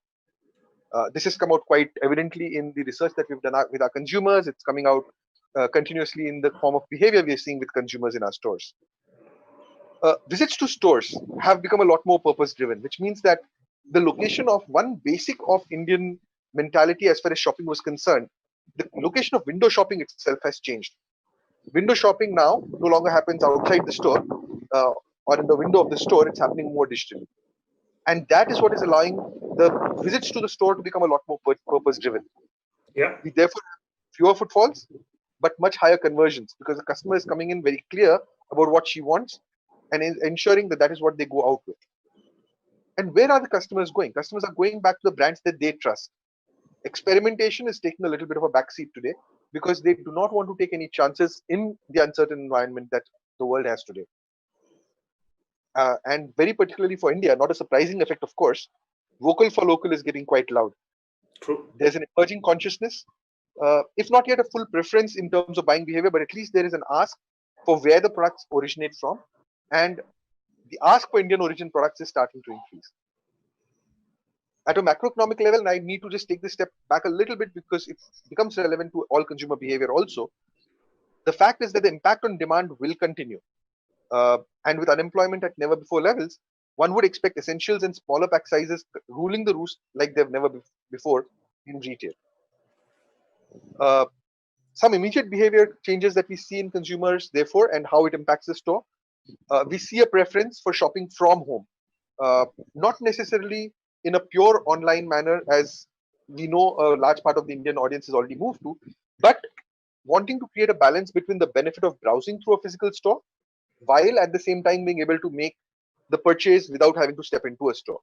This has come out quite evidently in the research that we've done with our consumers. It's coming out continuously in the form of behavior we are seeing with consumers in our stores. Visits to stores have become a lot more purpose driven, which means that the location of one basic of Indian mentality as far as shopping was concerned, the location of window shopping itself has changed. Window shopping now no longer happens outside the store uh, or in the window of the store, it's happening more digitally. And that is what is allowing the visits to the store to become a lot more purpose driven. Yeah. We therefore have fewer footfalls, but much higher conversions because the customer is coming in very clear about what she wants and is ensuring that that is what they go out with. And where are the customers going? Customers are going back to the brands that they trust. Experimentation is taking a little bit of a backseat today because they do not want to take any chances in the uncertain environment that the world has today. And very particularly for India, not a surprising effect, of course, vocal for local is getting quite loud. True. There's an emerging consciousness, if not yet a full preference in terms of buying behavior, but at least there is an ask for where the products originate from. And the ask for Indian origin products is starting to increase. At a macroeconomic level, and I need to just take this step back a little bit because it becomes relevant to all consumer behavior also. The fact is that the impact on demand will continue. And with unemployment at never before levels, one would expect essentials and smaller pack sizes ruling the roost like they've never before in retail. Uh, some immediate behavior changes that we see in consumers, therefore, and how it impacts the store. We see a preference for shopping from home, not necessarily in a pure online manner, as we know a large part of the Indian audience has already moved to, but wanting to create a balance between the benefit of browsing through a physical store while at the same time being able to make the purchase without having to step into a store.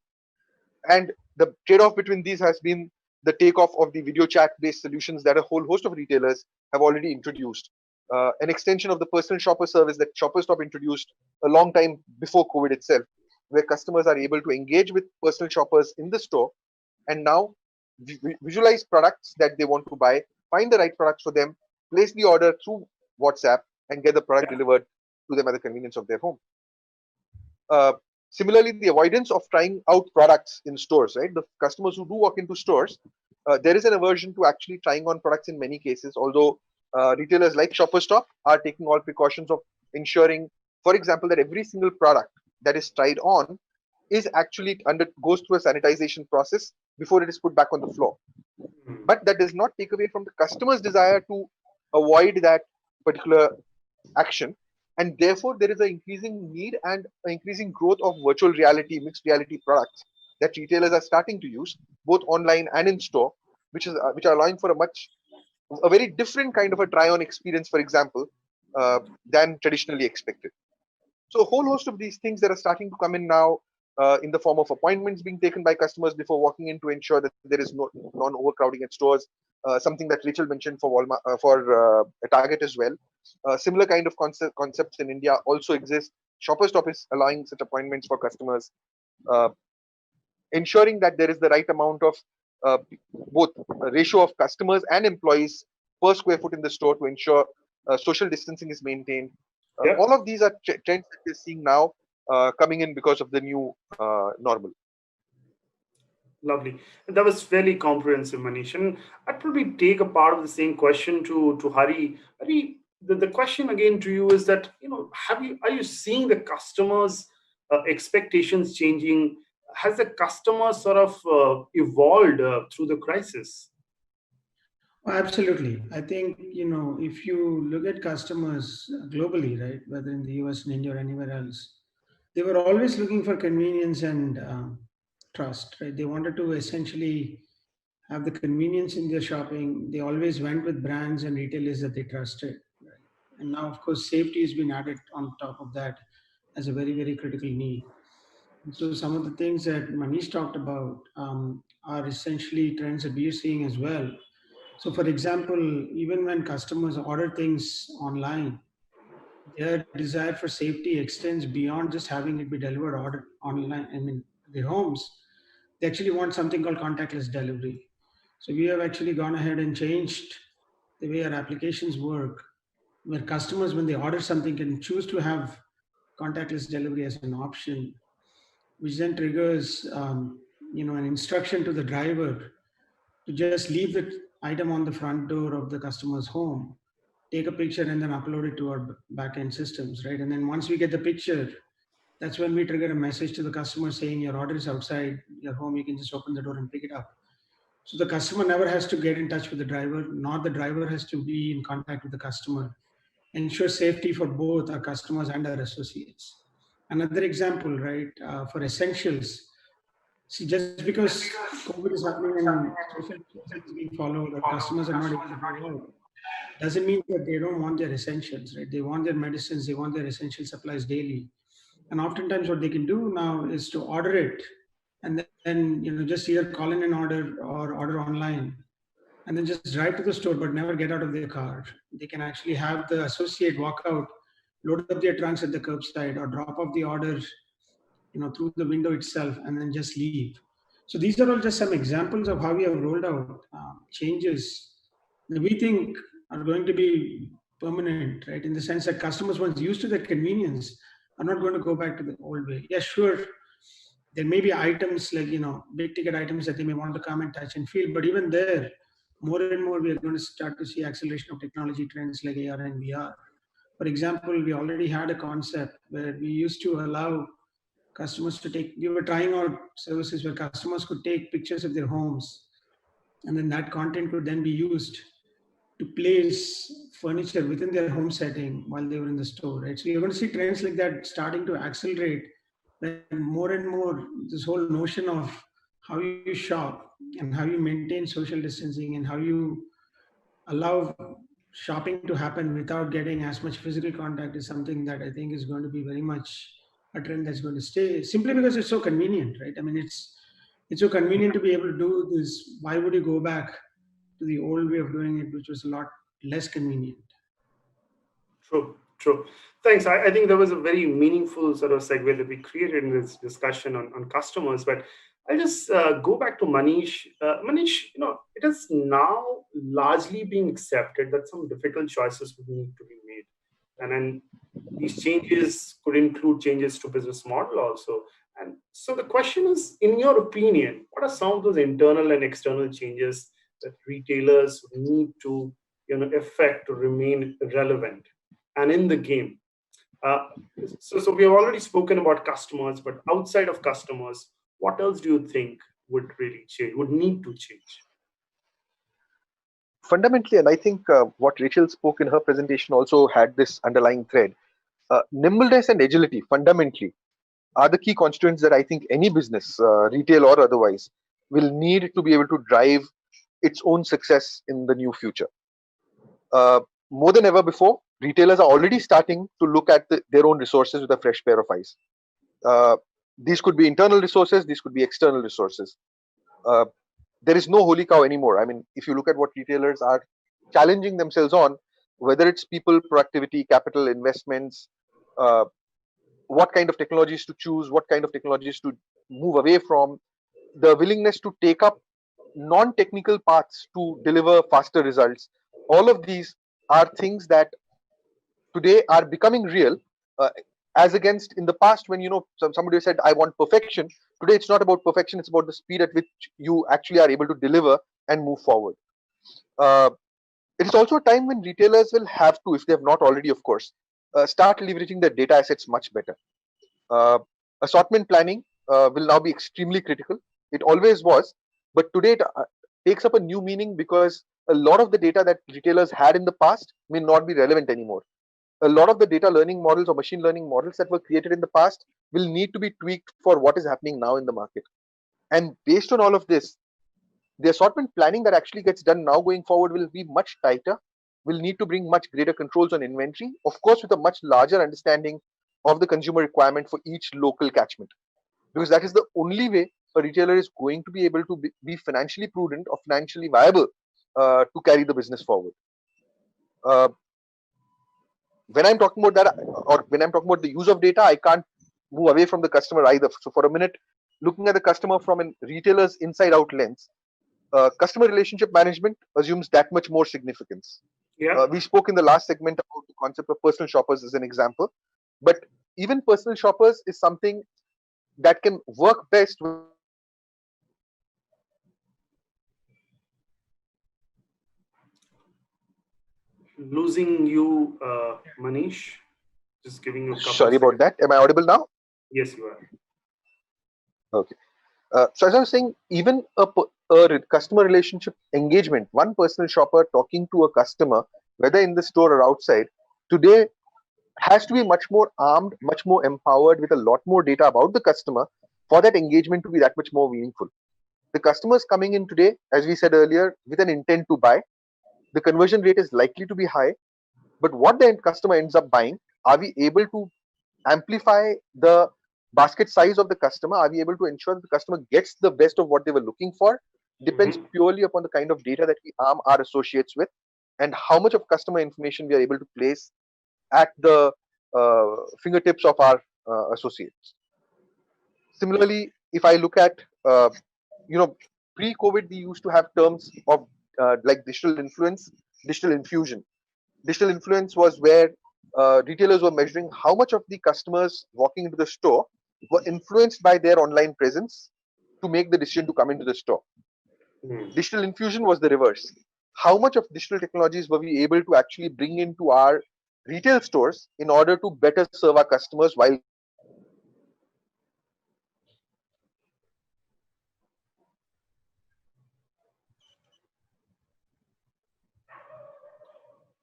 And the trade-off between these has been the takeoff of the video chat-based solutions that a whole host of retailers have already introduced. An extension of the personal shopper service that Shopper Stop introduced a long time before COVID itself, where customers are able to engage with personal shoppers in the store and now visualize products that they want to buy, find the right products for them, place the order through WhatsApp, and get the product Yeah. delivered to them at the convenience of their home. Similarly, the avoidance of trying out products in stores, right? The customers who do walk into stores, there is an aversion to actually trying on products in many cases, although retailers like Shopper Stop are taking all precautions of ensuring, for example, that every single product that is tried on is actually goes through a sanitization process before it is put back on the floor. Hmm. But that does not take away from the customer's desire to avoid that particular action, and therefore there is an increasing need and an increasing growth of virtual reality, mixed reality products that retailers are starting to use both online and in store which are allowing for a very different kind of a try-on experience, for example, than traditionally expected. So a whole host of these things that are starting to come in now, in the form of appointments being taken by customers before walking in to ensure that there is no non-overcrowding at stores. Something that Rachel mentioned for Walmart, for Target as well. Similar kind of concepts in India also exist. Shoppers Stop is allowing such appointments for customers, ensuring that there is the right amount of both ratio of customers and employees per square foot in the store to ensure social distancing is maintained. Yeah. All of these are trends that we're seeing now coming in because of the new normal. Lovely. That was fairly comprehensive, Manish. And I'd probably take a part of the same question to Hari. Hari, the question again to you is that, are you seeing the customers' expectations changing? Has the customer sort of evolved through the crisis? Absolutely. I think, if you look at customers globally, right, whether in the US, in India, or anywhere else, they were always looking for convenience and trust, right? They wanted to essentially have the convenience in their shopping. They always went with brands and retailers that they trusted. Right? And now, of course, safety has been added on top of that as a very, very critical need. And so some of the things that Manish talked about are essentially trends that we are seeing as well. So, for example, even when customers order things online, their desire for safety extends beyond just having it be delivered ordered online. I mean, their homes. They actually want something called contactless delivery. So we have actually gone ahead and changed the way our applications work, where customers, when they order something, can choose to have contactless delivery as an option, which then triggers, an instruction to the driver to just leave the item on the front door of the customer's home, take a picture, and then upload it to our backend systems, right? And then once we get the picture, that's when we trigger a message to the customer saying your order is outside your home. You can just open the door and pick it up. So the customer never has to get in touch with the driver, nor the driver has to be in contact with the customer. Ensure safety for both our customers and our associates. Another example, right, for essentials. See, just because COVID is happening and social distancing is being followed, or customers are not able to go out, doesn't mean that they don't want their essentials, right? They want their medicines, they want their essential supplies daily. And oftentimes what they can do now is to order it and then, just either call in an order or order online and then just drive to the store, but never get out of their car. They can actually have the associate walk out, load up their trunks at the curbside, or drop off the order, through the window itself, and then just leave. So these are all just some examples of how we have rolled out changes that we think are going to be permanent, right? In the sense that customers, once used to that convenience, are not going to go back to the old way. Yeah, sure. There may be items like, big ticket items that they may want to come and touch and feel, but even there, more and more, we are going to start to see acceleration of technology trends like AR and VR. For example, we already had a concept where we used to allow customers to we were trying out services where customers could take pictures of their homes, and then that content could then be used to place furniture within their home setting while they were in the store, right? So you're going to see trends like that starting to accelerate, when more and more this whole notion of how you shop and how you maintain social distancing and how you allow shopping to happen without getting as much physical contact is something that I think is going to be very much a trend that's going to stay, simply because it's so convenient, right? I mean, it's so convenient to be able to do this. Why would you go back to the old way of doing it, which was a lot less convenient? True. Thanks. I think there was a very meaningful sort of segue that we created in this discussion on customers. But I'll just go back to Manish. Manish, it is now largely being accepted that some difficult choices would need to be made. And then these changes could include changes to business model also. And so the question is, in your opinion, what are some of those internal and external changes that retailers need to affect to remain relevant and in the game? So we have already spoken about customers, but outside of customers, what else do you think would really change, would need to change? Fundamentally, and I think what Rachel spoke in her presentation also had this underlying thread. Nimbleness and agility fundamentally are the key constituents that I think any business, retail or otherwise, will need to be able to drive its own success in the new future. More than ever before, retailers are already starting to look at their own resources with a fresh pair of eyes. These could be internal resources, these could be external resources. There is no holy cow anymore. I mean, if you look at what retailers are challenging themselves on, whether it's people, productivity, capital, investments, what kind of technologies to choose, what kind of technologies to move away from, the willingness to take up non-technical paths to deliver faster results. All of these are things that today are becoming real, as against in the past when somebody said I want perfection. Today it's not about perfection, it's about the speed at which you actually are able to deliver and move forward. It is also a time when retailers will have to, if they have not already, of course, start leveraging their data assets much better. Assortment planning will now be extremely critical. It always was, but today it takes up a new meaning because a lot of the data that retailers had in the past may not be relevant anymore. A lot of the data learning models or machine learning models that were created in the past will need to be tweaked for what is happening now in the market. And based on all of this, the assortment planning that actually gets done now going forward will be much tighter, will need to bring much greater controls on inventory, of course, with a much larger understanding of the consumer requirement for each local catchment. Because that is the only way a retailer is going to be able to be financially prudent or financially viable to carry the business forward. When I'm talking about that, or when I'm talking about the use of data, I can't move away from the customer either. So for a minute, looking at the customer from a retailer's inside-out lens, customer relationship management assumes that much more significance. Yeah. We spoke in the last segment about the concept of personal shoppers as an example, but even personal shoppers is something that can work best with Losing you, Manish. Just giving you a couple Sorry of about seconds. that. Am I audible now? Yes, you are. Okay. So as I was saying, even a customer relationship engagement, one personal shopper talking to a customer, whether in the store or outside, today has to be much more armed, much more empowered with a lot more data about the customer for that engagement to be that much more meaningful. The customers coming in today, as we said earlier, with an intent to buy, the conversion rate is likely to be high. But what the end customer ends up buying, are we able to amplify the basket size of the customer? Are we able to ensure that the customer gets the best of what they were looking for? Depends purely upon the kind of data that we arm our associates with and how much of customer information we are able to place at the fingertips of our associates. Similarly, if I look at, pre-COVID, we used to have terms of like digital influence, digital infusion. Digital influence was where retailers were measuring how much of the customers walking into the store were influenced by their online presence to make the decision to come into the store. Digital infusion was the reverse. How much of digital technologies were we able to actually bring into our retail stores in order to better serve our customers while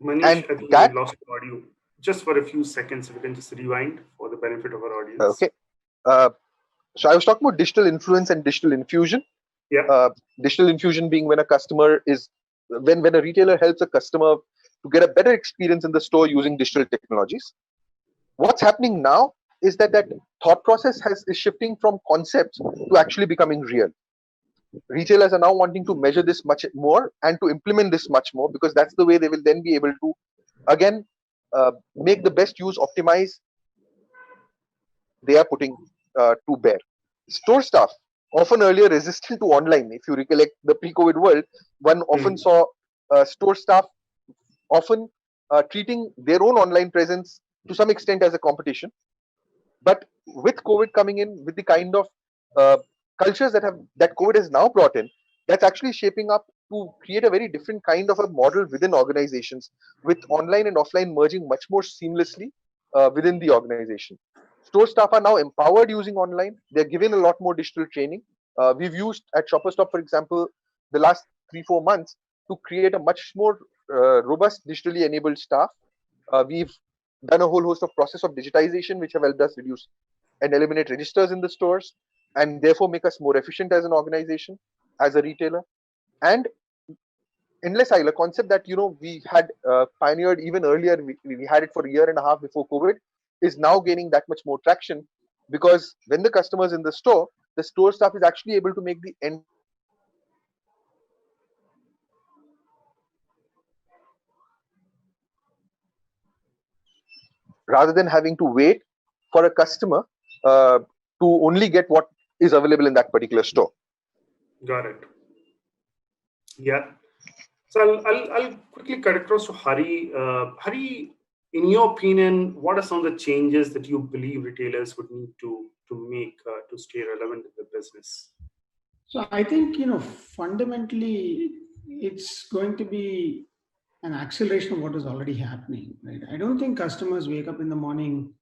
Manish, I think we lost audio just for a few seconds. If we can just rewind for the benefit of our audience. Okay. So I was talking about digital influence and digital infusion. Yeah. Digital infusion being when a customer is, when a retailer helps a customer to get a better experience in the store using digital technologies. What's happening now is that thought process is shifting from concepts to actually becoming real. Retailers are now wanting to measure this much more and to implement this much more, because that's the way they will then be able to, again, make the best use, optimize they are putting to bear. Store staff, often earlier resistant to online, if you recollect the pre-COVID world, one often saw store staff often treating their own online presence to some extent as a competition. But with COVID coming in, with the kind of cultures that COVID has now brought in, that's actually shaping up to create a very different kind of a model within organizations, with online and offline merging much more seamlessly within the organization. Store staff are now empowered using online. They're given a lot more digital training. We've used at Shopper Stop, for example, the last 3-4 months to create a much more robust digitally enabled staff. We've done a whole host of process of digitization, which have helped us reduce and eliminate registers in the stores, and therefore make us more efficient as an organization, as a retailer. And endless aisle, a concept that we had pioneered even earlier. We had it for a year and a half before COVID, is now gaining that much more traction, because when the customer is in the store staff is actually able to make the entire process rather than having to wait for a customer to only get what is available in that particular store. Got it. Yeah. So I'll quickly cut across to Hari. Hari, in your opinion, what are some of the changes that you believe retailers would need to make to stay relevant in the business? So I think, fundamentally, it's going to be an acceleration of what is already happening, right? I don't think customers wake up in the morning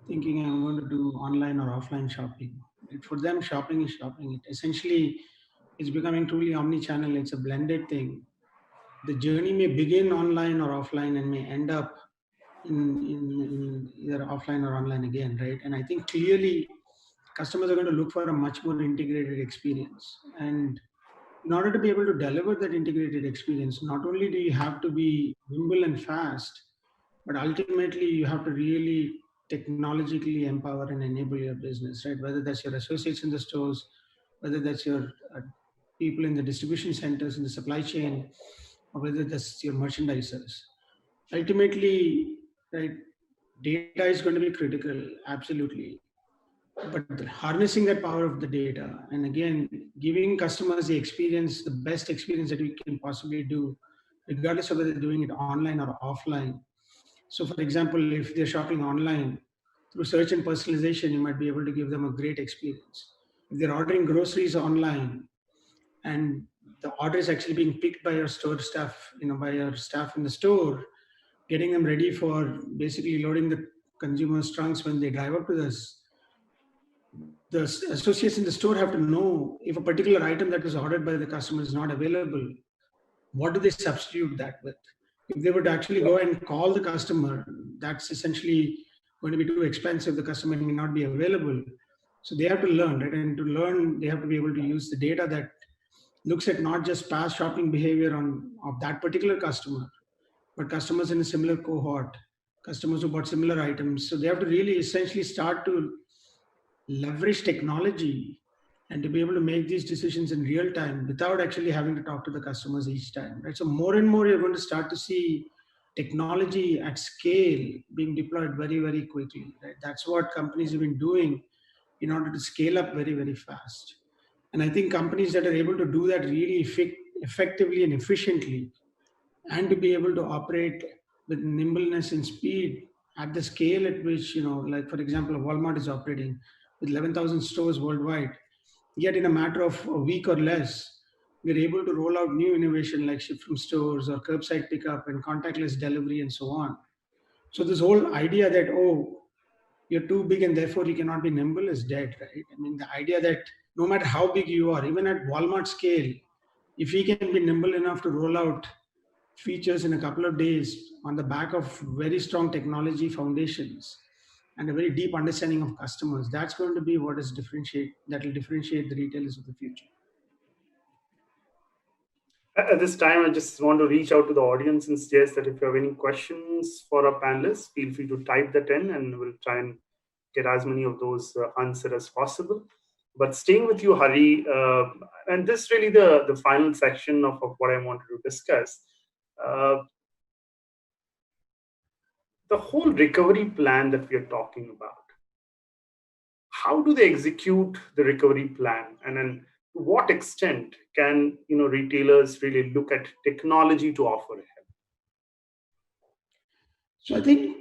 thinking I'm going to do online or offline shopping. For them, shopping is shopping. It essentially is becoming truly omni-channel. It's a blended thing. The journey may begin online or offline and may end up in either offline or online again, right? And I think clearly customers are going to look for a much more integrated experience. And in order to be able to deliver that integrated experience, not only do you have to be nimble and fast, but ultimately you have to really technologically empower and enable your business, right? Whether that's your associates in the stores, whether that's your people in the distribution centers, in the supply chain, or whether that's your merchandisers. Ultimately, right, data is going to be critical, absolutely. But harnessing that power of the data, and again, giving customers the experience, the best experience that we can possibly do, regardless of whether they're doing it online or offline. So for example, if they're shopping online, through search and personalization, you might be able to give them a great experience. If they're ordering groceries online and the order is actually being picked by your store staff, by your staff in the store, getting them ready for basically loading the consumer's trunks when they drive up to this, the associates in the store have to know if a particular item that was ordered by the customer is not available, what do they substitute that with? If they would actually go and call the customer, that's essentially going to be too expensive. The customer may not be available. So they have to learn, right? And to learn, they have to be able to use the data that looks at not just past shopping behavior of that particular customer, but customers in a similar cohort, customers who bought similar items. So they have to really essentially start to leverage technology and to be able to make these decisions in real time without actually having to talk to the customers each time, right? So more and more you're going to start to see technology at scale being deployed very, very quickly, right? That's what companies have been doing in order to scale up very, very fast. And I think companies that are able to do that really effectively and efficiently, and to be able to operate with nimbleness and speed at the scale at which, like for example, Walmart is operating with 11,000 stores worldwide, yet in a matter of a week or less, we're able to roll out new innovation like ship from stores or curbside pickup and contactless delivery and so on. So this whole idea that, oh, you're too big and therefore you cannot be nimble is dead, right? I mean, the idea that no matter how big you are, even at Walmart scale, if we can be nimble enough to roll out features in a couple of days on the back of very strong technology foundations and a very deep understanding of customers, that's going to be what is that will differentiate the retailers of the future. At this time, I just want to reach out to the audience and suggest that if you have any questions for our panelists, feel free to type that in and we'll try and get as many of those answered as possible. But staying with you, Hari, and this is really the final section of what I wanted to discuss. The whole recovery plan that we are talking about, how do they execute the recovery plan? And then to what extent can retailers really look at technology to offer help? So I think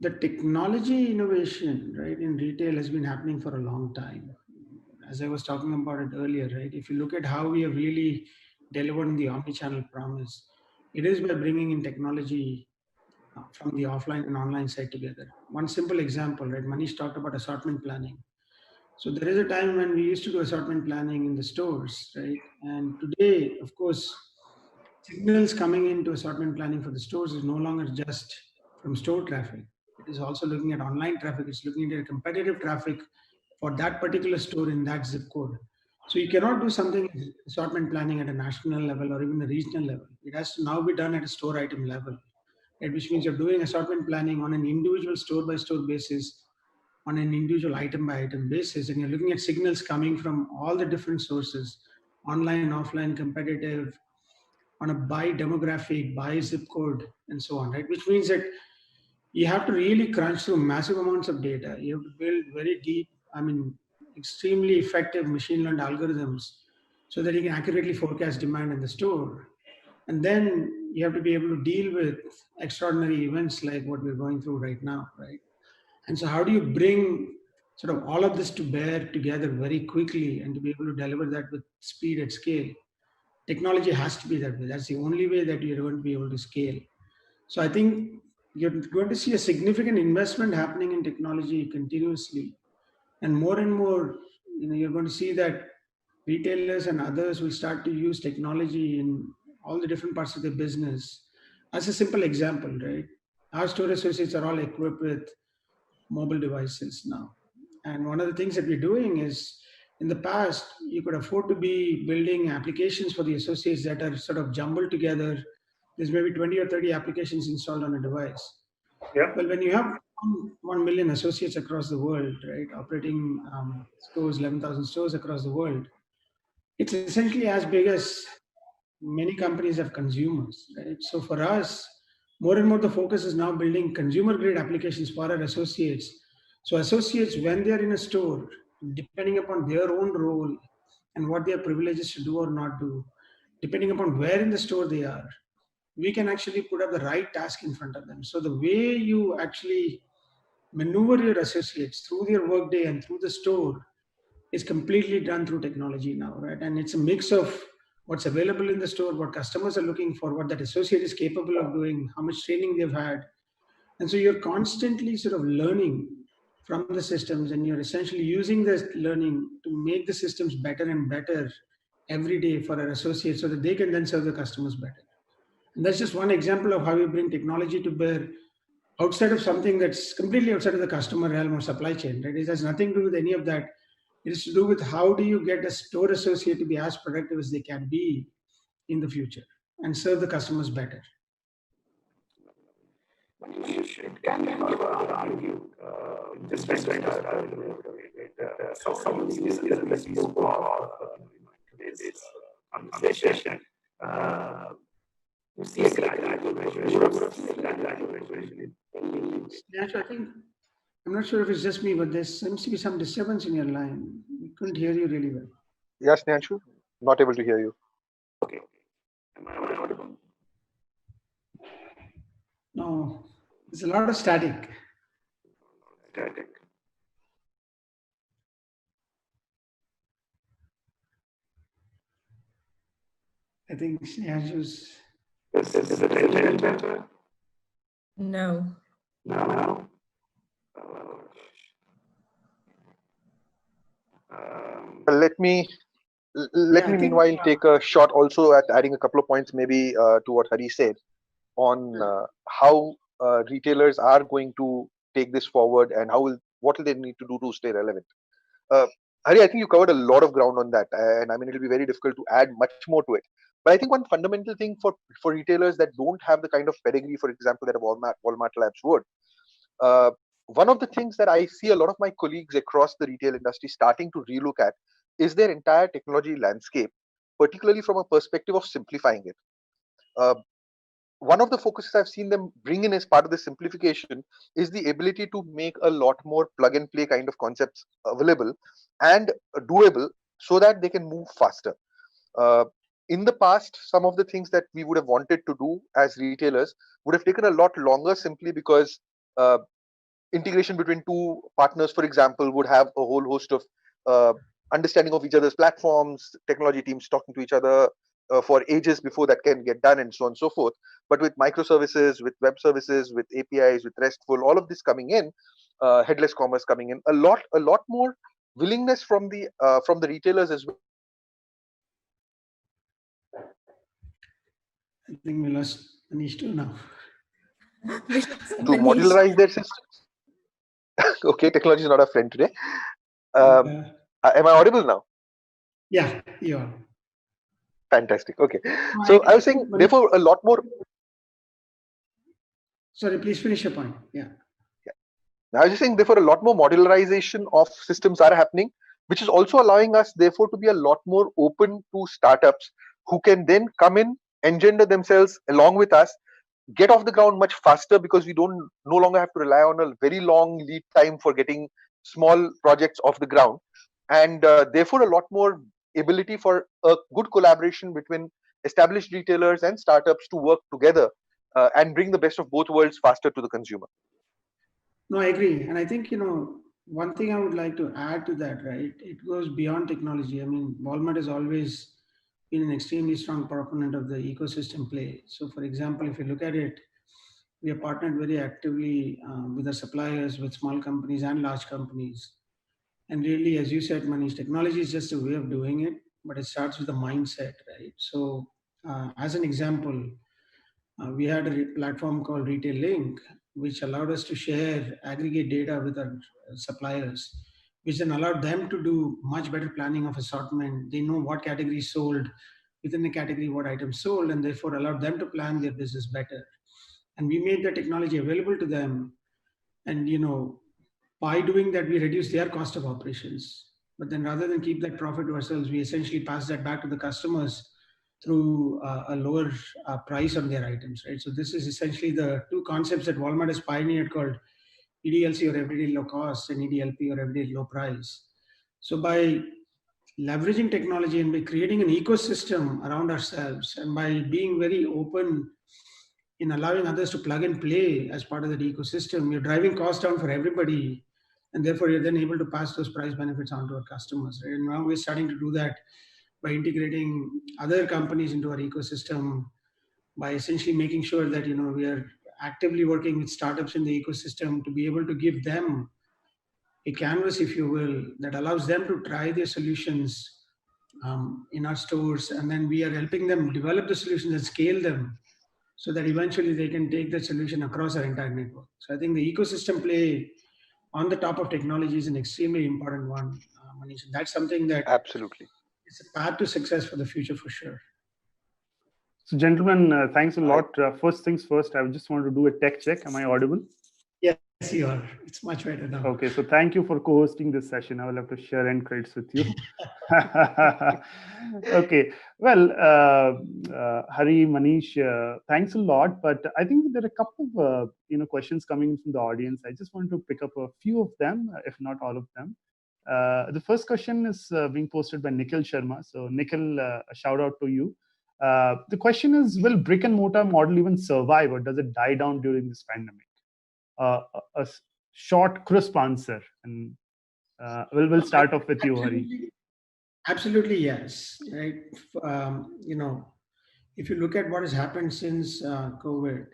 the technology innovation, right, in retail has been happening for a long time. As I was talking about it earlier, right, if you look at how we have really delivered on the omni-channel promise, it is by bringing in technology from the offline and online side together. One simple example, right, Manish talked about assortment planning. So there is a time when we used to do assortment planning in the stores, right? And today, of course, signals coming into assortment planning for the stores is no longer just from store traffic. It is also looking at online traffic. It's looking at competitive traffic for that particular store in that zip code. So you cannot do something assortment planning at a national level or even a regional level. It has to now be done at a store item level, right? Which means you're doing assortment planning on an individual store by store basis, on an individual item by item basis, and you're looking at signals coming from all the different sources, online, offline, competitive, on a by demographic, by zip code, and so on, right? Which means that you have to really crunch through massive amounts of data. You have to build very deep, extremely effective machine learned algorithms so that you can accurately forecast demand in the store. And then you have to be able to deal with extraordinary events like what we're going through right now, right? And so, how do you bring sort of all of this to bear together very quickly and to be able to deliver that with speed at scale? Technology has to be that way. That's the only way that you're going to be able to scale. So I think you're going to see a significant investment happening in technology continuously, and more, you're going to see that retailers and others will start to use technology in all the different parts of their business. As a simple example, right? Our store associates are all equipped with mobile devices now. And one of the things that we're doing is in the past, you could afford to be building applications for the associates that are sort of jumbled together. There's maybe 20 or 30 applications installed on a device. Yeah. Well, when you have 1 million associates across the world, right, operating stores, 11,000 stores across the world, it's essentially as big as many companies have consumers, right? So for us, more and more the focus is now building consumer grade applications for our associates. So associates, when they're in a store, depending upon their own role and what they are privileged to do or not do, depending upon where in the store they are, we can actually put up the right task in front of them. So the way you actually maneuver your associates through their workday and through the store is completely done through technology now, right? And it's a mix of what's available in the store, what customers are looking for, what that associate is capable of doing, how much training they've had. And so you're constantly sort of learning from the systems, and you're essentially using this learning to make the systems better and better every day for our associates so that they can then serve the customers better. And that's just one example of how we bring technology to bear outside of something that's completely outside of the customer realm or supply chain, right? It has nothing to do with any of that. It is to do with how do you get a store associate to be as productive as they can be in the future and serve the customers better. Manish, it can never argue just by some of these that we spoke about today's conversation. You see a gradual graduation. Yeah, so I think, I'm not sure if it's just me, but there seems to be some disturbance in your line. We couldn't hear you really well. Yes, Snehanshu, not able to hear you. Okay. Am I audible? No, there's a lot of static. Static. I think Snehanshu's. Is it any better? No. No. Let me meanwhile take a shot also at adding a couple of points maybe to what Hari said on how retailers are going to take this forward and what will they need to do to stay relevant. Hari, I think you covered a lot of ground on that, and I mean it'll be very difficult to add much more to it. But I think one fundamental thing for retailers that don't have the kind of pedigree, for example, that a Walmart Labs would, one of the things that I see a lot of my colleagues across the retail industry starting to relook at is their entire technology landscape, particularly from a perspective of simplifying it. One of the focuses I've seen them bring in as part of the simplification is the ability to make a lot more plug and play kind of concepts available and doable so that they can move faster. In the past, some of the things that we would have wanted to do as retailers would have taken a lot longer simply because integration between two partners, for example, would have a whole host of understanding of each other's platforms, technology teams talking to each other for ages before that can get done, and so on and so forth. But with microservices, with web services, with APIs, with RESTful, all of this coming in, headless commerce coming in, a lot more willingness from the retailers as well. I think we lost Manish too now. To modularize their systems. Okay, technology is not a friend today. Am I audible now? Yeah, you are. Fantastic. Okay. No, So I was saying, Manish, therefore, a lot more. sorry, please finish your point. Yeah. I was just saying, therefore, a lot more modularization of systems are happening, which is also allowing us, therefore, to be a lot more open to startups who can then come in, engender themselves along with us, get off the ground much faster because we don't no longer have to rely on a very long lead time for getting small projects off the ground, and therefore a lot more ability for a good collaboration between established retailers and startups to work together and bring the best of both worlds faster to the consumer. No, I agree. And I think, one thing I would like to add to that, right? It goes beyond technology. I mean, Walmart has always been an extremely strong proponent of the ecosystem play. So, for example, if you look at it, we have partnered very actively with our suppliers, with small companies and large companies. And really, as you said, Manish, technology is just a way of doing it, but it starts with a mindset, right? So, as an example, we had a platform called Retail Link, which allowed us to share aggregate data with our suppliers, which then allowed them to do much better planning of assortment. They know what categories sold within the category, what items sold, and therefore allowed them to plan their business better. And we made the technology available to them. And by doing that, we reduce their cost of operations. But then rather than keep that profit to ourselves, we essentially pass that back to the customers through a lower price on their items, right? So this is essentially the two concepts that Walmart has pioneered called EDLC, or everyday low cost, and EDLP, or everyday low price. So by leveraging technology and by creating an ecosystem around ourselves, and by being very open in allowing others to plug and play as part of that ecosystem, you're driving costs down for everybody, and therefore you're then able to pass those price benefits on to our customers, right? And now we're starting to do that by integrating other companies into our ecosystem, by essentially making sure that we are actively working with startups in the ecosystem to be able to give them a canvas, if you will, that allows them to try their solutions in our stores, and then we are helping them develop the solutions and scale them so that eventually they can take that solution across our entire network. So I think the ecosystem play on the top of technology is an extremely important one, Manish. And that's something that Absolutely. it's a path to success for the future for sure. So, gentlemen, thanks a lot. First things first, I just want to do a tech check. Am I audible? Yes, you are. It's much better now. Okay, so thank you for co-hosting this session. I will have to share end credits with you. Okay, well, Hari, Manish, thanks a lot. But I think there are a couple of questions coming from the audience. I just want to pick up a few of them, if not all of them. The first question is being posted by Nikhil Sharma. So, Nikhil, a shout out to you. The question is, will brick and mortar model even survive, or does it die down during this pandemic? A short, crisp answer, and we'll start off with you, Hari. Absolutely, yes. Right. If you look at what has happened since COVID,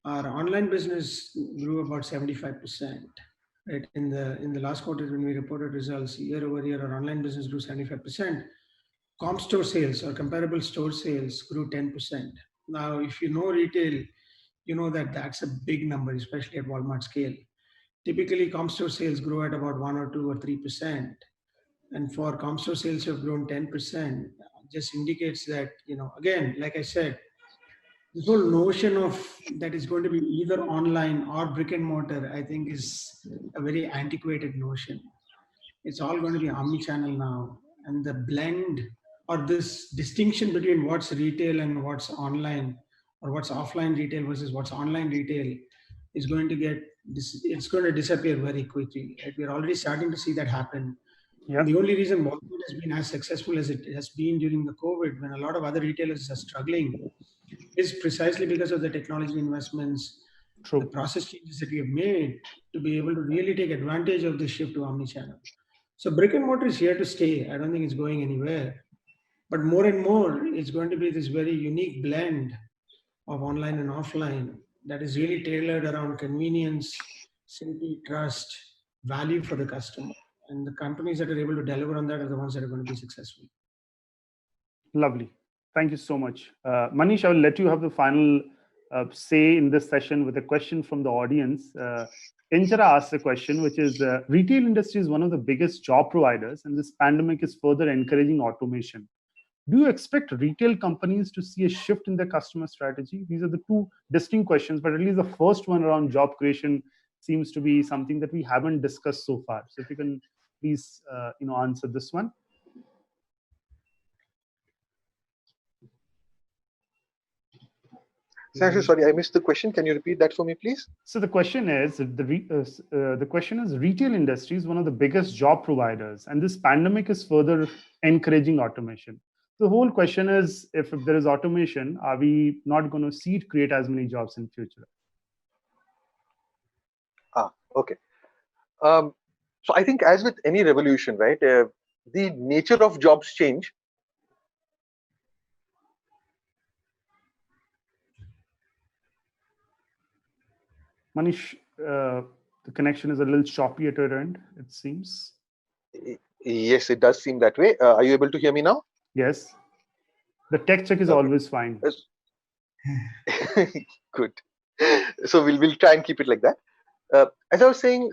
our online business grew about 75%. Right. In the last quarter, when we reported results year over year, our online business grew 75%. Comp store sales or comparable store sales grew 10%. Now, if you know retail, you know that that's a big number, especially at Walmart scale. Typically, comp store sales grow at about 1 or 2 or 3%. And for comp store sales to have grown 10%, just indicates that, again, like I said, this whole notion of that is going to be either online or brick and mortar, I think is a very antiquated notion. It's all going to be omni-channel now. And the blend or this distinction between what's retail and what's online, or what's offline retail versus what's online retail, is going to it's going to disappear very quickly. Right? We're already starting to see that happen. Yeah. And the only reason Walmart has been as successful as it has been during the COVID, when a lot of other retailers are struggling, is precisely because of the technology investments, True. the process changes that we have made to be able to really take advantage of this shift to omnichannel. So brick and mortar is here to stay. I don't think it's going anywhere. But more and more, it's going to be this very unique blend of online and offline that is really tailored around convenience, safety, trust, value for the customer. And the companies that are able to deliver on that are the ones that are going to be successful. Lovely. Thank you so much. Manish, I will let you have the final say in this session with a question from the audience. Injara asked a question, which is retail industry is one of the biggest job providers, and this pandemic is further encouraging automation. Do you expect retail companies to see a shift in their customer strategy? These are the two distinct questions, but at least the first one around job creation seems to be something that we haven't discussed so far. So if you can please answer this one. Sanju, sorry, I missed the question. Can you repeat that for me, please? So the question is, retail industry is one of the biggest job providers, and this pandemic is further encouraging automation. The whole question is, if there is automation, are we not going to see it create as many jobs in future? Okay. So I think as with any revolution, right, the nature of jobs change. Manish, the connection is a little choppy at your end, it seems. Yes, it does seem that way. Are you able to hear me now? Yes. The tech check is always fine. Good. So we'll try and keep it like that. As I was saying,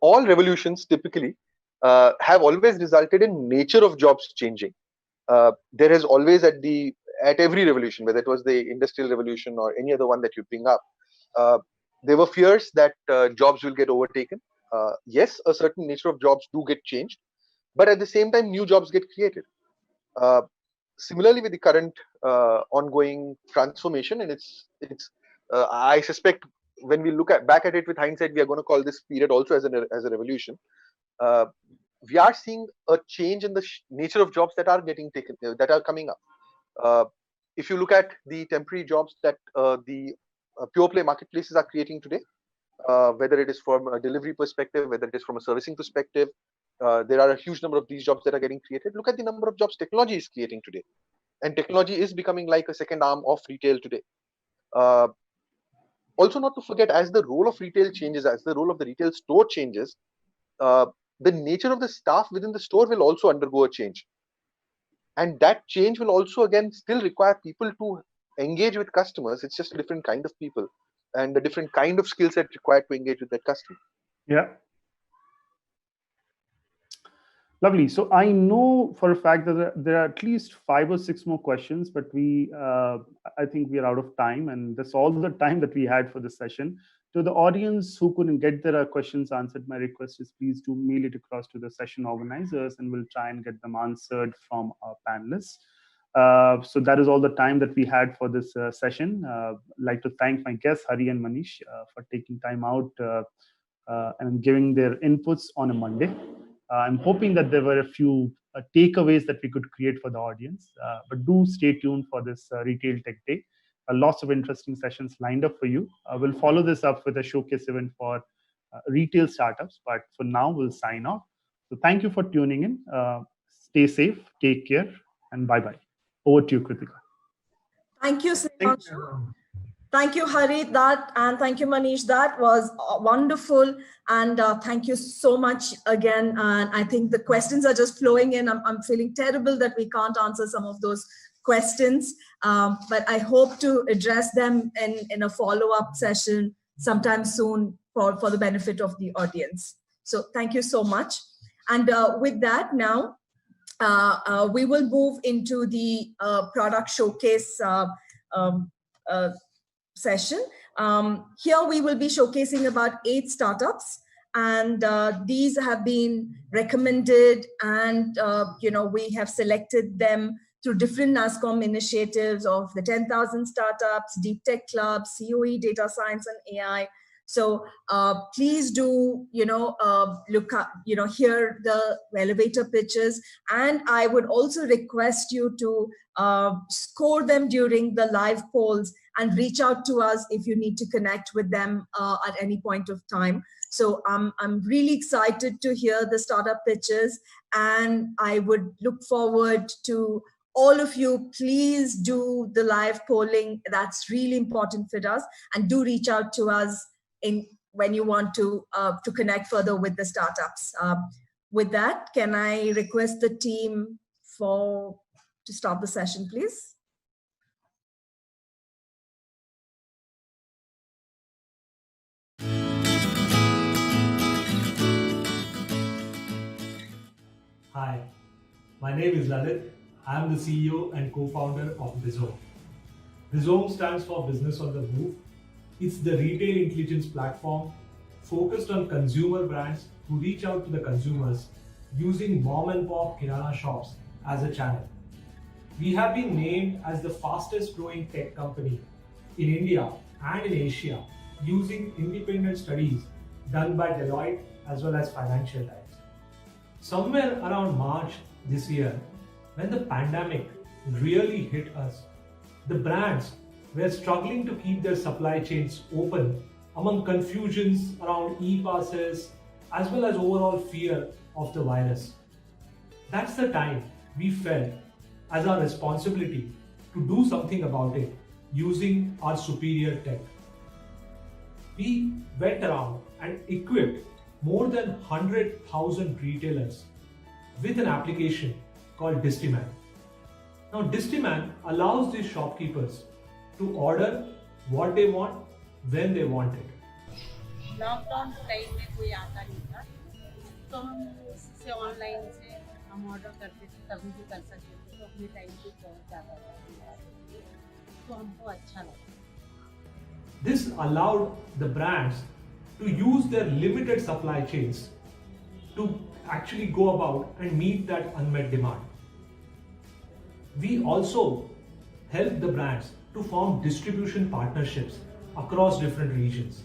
all revolutions typically have always resulted in nature of jobs changing. There has always at every revolution, whether it was the industrial revolution or any other one that you bring up, there were fears that jobs will get overtaken. Yes, a certain nature of jobs do get changed, but at the same time, new jobs get created. Similarly, with the current ongoing transformation, and I suspect when we look back at it with hindsight, we are going to call this period also as a revolution. We are seeing a change in the nature of jobs that are getting taken, that are coming up. If you look at the temporary jobs that the pure play marketplaces are creating today, whether it is from a delivery perspective, whether it is from a servicing perspective, there are a huge number of these jobs that are getting created. Look at the number of jobs technology is creating today. And technology is becoming like a second arm of retail today. Also, not to forget, as the role of retail changes, as the role of the retail store changes, the nature of the staff within the store will also undergo a change. And that change will also, again, still require people to engage with customers. It's just a different kind of people and a different kind of skill set required to engage with that customer. Yeah. Lovely. So I know for a fact that there are at least 5 or 6 more questions, but I think we are out of time, and that's all the time that we had for this session. To the audience who couldn't get their questions answered, my request is please do mail it across to the session organizers, and we'll try and get them answered from our panelists. So that is all the time that we had for this session. I'd like to thank my guests, Hari and Manish, for taking time out and giving their inputs on a Monday. I'm hoping that there were a few takeaways that we could create for the audience, but do stay tuned for this Retail Tech Day. Lots of interesting sessions lined up for you. We'll follow this up with a showcase event for retail startups, but for now, we'll sign off. So thank you for tuning in. Stay safe, take care, and bye-bye. Over to you, Kritika. Thank you, Srivanshu. Thank you, Hari, and thank you, Manish. That was wonderful. And thank you so much again. And I think the questions are just flowing in. I'm feeling terrible that we can't answer some of those questions, but I hope to address them in a follow-up session sometime soon for the benefit of the audience. So thank you so much. And with that, now we will move into the product showcase session. Here we will be showcasing about 8 startups, and these have been recommended, and we have selected them through different NASSCOM initiatives of the 10,000 startups, Deep Tech Club, COE, Data Science and AI. So please do, look up, hear the elevator pitches, and I would also request you to score them during the live polls and reach out to us if you need to connect with them at any point of time. So I'm really excited to hear the startup pitches, and I would look forward to all of you. Please do the live polling. That's really important for us, and do reach out to us when you want to connect further with the startups. With that, can I request the team to start the session, please? Hi, my name is Lalit. I am the CEO and co-founder of Bizome. Bizome stands for Business on the Move. It's the retail intelligence platform focused on consumer brands who reach out to the consumers using mom and pop kirana shops as a channel. We have been named as the fastest growing tech company in India and in Asia using independent studies done by Deloitte as well as Financial Times. Somewhere around March this year, when the pandemic really hit us, the brands were struggling to keep their supply chains open among confusions around e-passes as well as overall fear of the virus. That's the time we felt as our responsibility to do something about it using our superior tech. We went around and equipped more than 100,000 retailers with an application called Distiman. Now, Distiman allows these shopkeepers to order what they want when they want it. Lockdown time में कोई आता नहीं था तो हम इससे online से हम ऑर्डर करते थे, कभी भी कर सकते थे, तो अपने टाइम पे पहुंच जाता था, तो हमको अच्छा लगा. This allowed the brands to use their limited supply chains to actually go about and meet that unmet demand. We also help the brands to form distribution partnerships across different regions.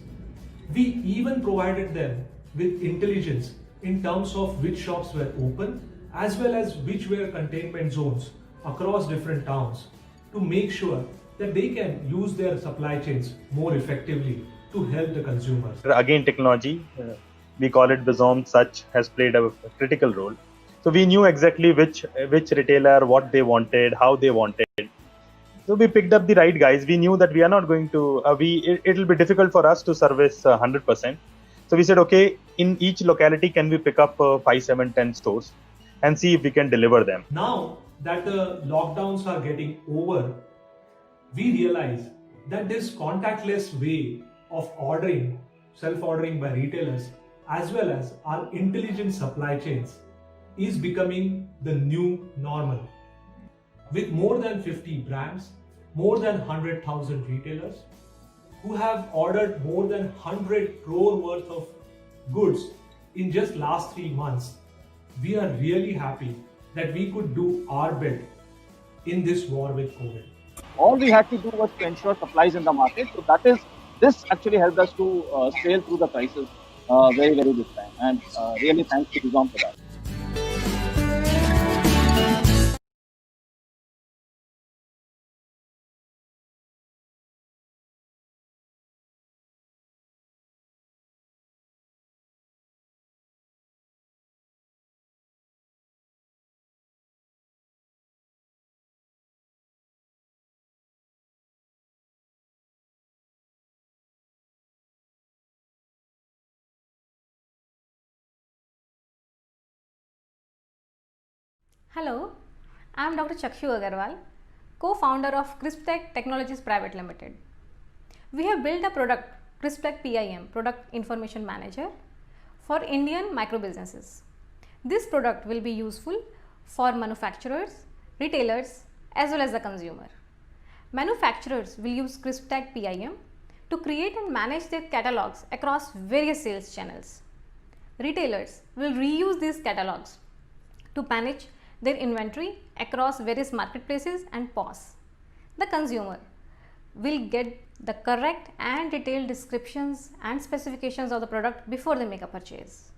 We even provided them with intelligence in terms of which shops were open as well as which were containment zones across different towns to make sure that they can use their supply chains more effectively to help the consumers. Again, technology, we call it Bizome, such has played a critical role. So we knew exactly which retailer, what they wanted, how they wanted. So we picked up the right guys. We knew that we are not going to, it'll be difficult for us to service 100%. So we said, okay, in each locality, can we pick up 5, 7, 10 stores and see if we can deliver them. Now that the lockdowns are getting over, we realize that this contactless way of ordering, self-ordering by retailers, as well as our intelligent supply chains is becoming the new normal. With more than 50 brands, more than 100,000 retailers who have ordered more than 100 crore worth of goods in just last 3 months, we are really happy that we could do our bit in this war with COVID. All we had to do was to ensure supplies in the market. So this actually helped us to sail through the crisis very, very this time. And really thanks to Bizome for that. Hello, I am Dr. Chakshu Agarwal, co-founder of CrispTech Technologies Private Limited. We have built a product, CrispTech PIM, Product Information Manager, for Indian micro businesses. This product will be useful for manufacturers, retailers, as well as the consumer. Manufacturers will use CrispTech PIM to create and manage their catalogs across various sales channels. Retailers will reuse these catalogs to manage their inventory across various marketplaces and POS. The consumer will get the correct and detailed descriptions and specifications of the product before they make a purchase.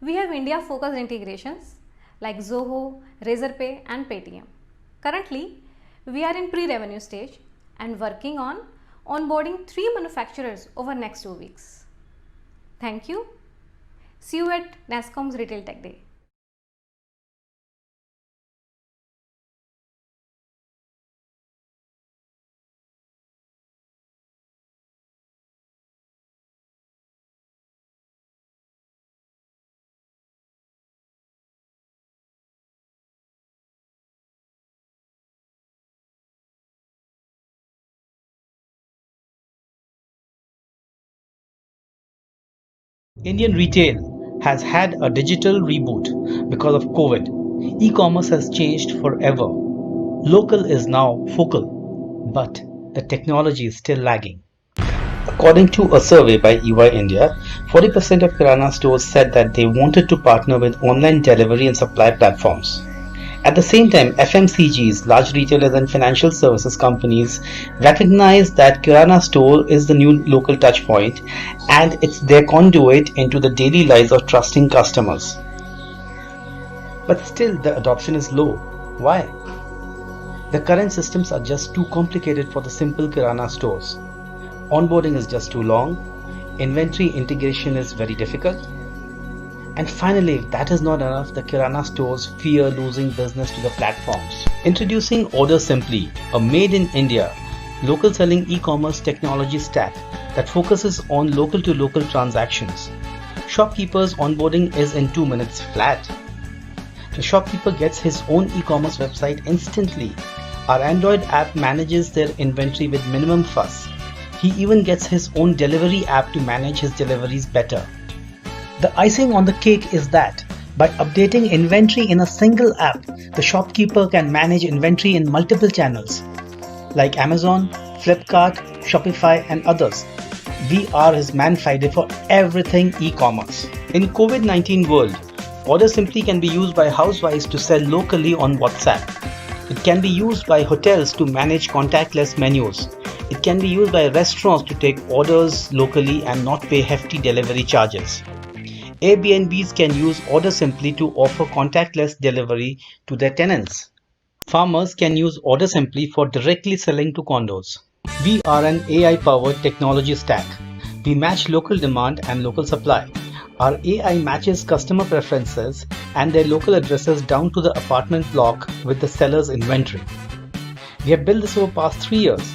We have India focused integrations like Zoho, Razorpay and Paytm. Currently, we are in pre-revenue stage and working on onboarding 3 manufacturers over next 2 weeks. Thank you. See you at NASSCOM's Retail Tech Day. Indian retail has had a digital reboot because of COVID. E-commerce has changed forever. Local is now focal, but the technology is still lagging. According to a survey by EY India, 40% of Kirana stores said that they wanted to partner with online delivery and supply platforms. At the same time, FMCGs, large retailers and financial services companies recognize that Kirana store is the new local touchpoint and it's their conduit into the daily lives of trusting customers. But still the adoption is low. Why? The current systems are just too complicated for the simple Kirana stores. Onboarding is just too long, inventory integration is very difficult, and finally, if that is not enough, the Kirana stores fear losing business to the platforms. Introducing Order Simply, a made in India, local selling e-commerce technology stack that focuses on local to local transactions. Shopkeeper's onboarding is in 2 minutes flat. The shopkeeper gets his own e-commerce website instantly. Our Android app manages their inventory with minimum fuss. He even gets his own delivery app to manage his deliveries better. The icing on the cake is that by updating inventory in a single app, the shopkeeper can manage inventory in multiple channels like Amazon, Flipkart, Shopify and others. We are his man Friday for everything e-commerce. In COVID-19 world, Order Simply can be used by housewives to sell locally on WhatsApp. It can be used by hotels to manage contactless menus. It can be used by restaurants to take orders locally and not pay hefty delivery charges. Airbnbs can use Order Simply to offer contactless delivery to their tenants. Farmers can use Order Simply for directly selling to condos. We are an AI-powered technology stack. We match local demand and local supply. Our AI matches customer preferences and their local addresses down to the apartment block with the seller's inventory. We have built this over past 3 years.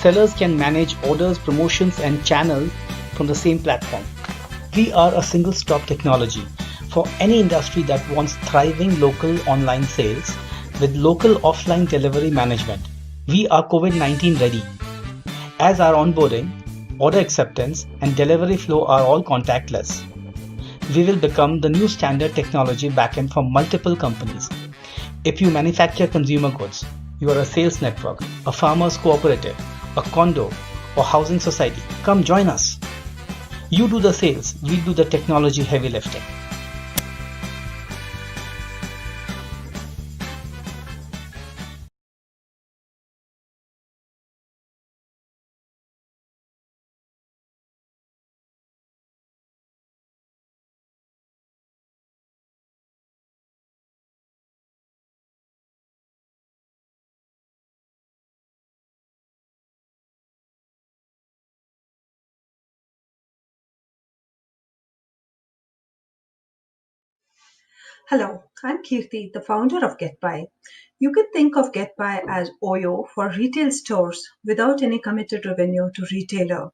Sellers can manage orders, promotions and channels from the same platform. We are a single-stop technology for any industry that wants thriving local online sales with local offline delivery management. We are COVID-19 ready. As our onboarding, order acceptance and delivery flow are all contactless, we will become the new standard technology backend for multiple companies. If you manufacture consumer goods, you are a sales network, a farmers cooperative, a condo or housing society, come join us. You do the sales, we do the technology heavy lifting. Hello, I'm Kirti, the founder of GetBuy. You can think of GetBuy as OYO for retail stores without any committed revenue to retailer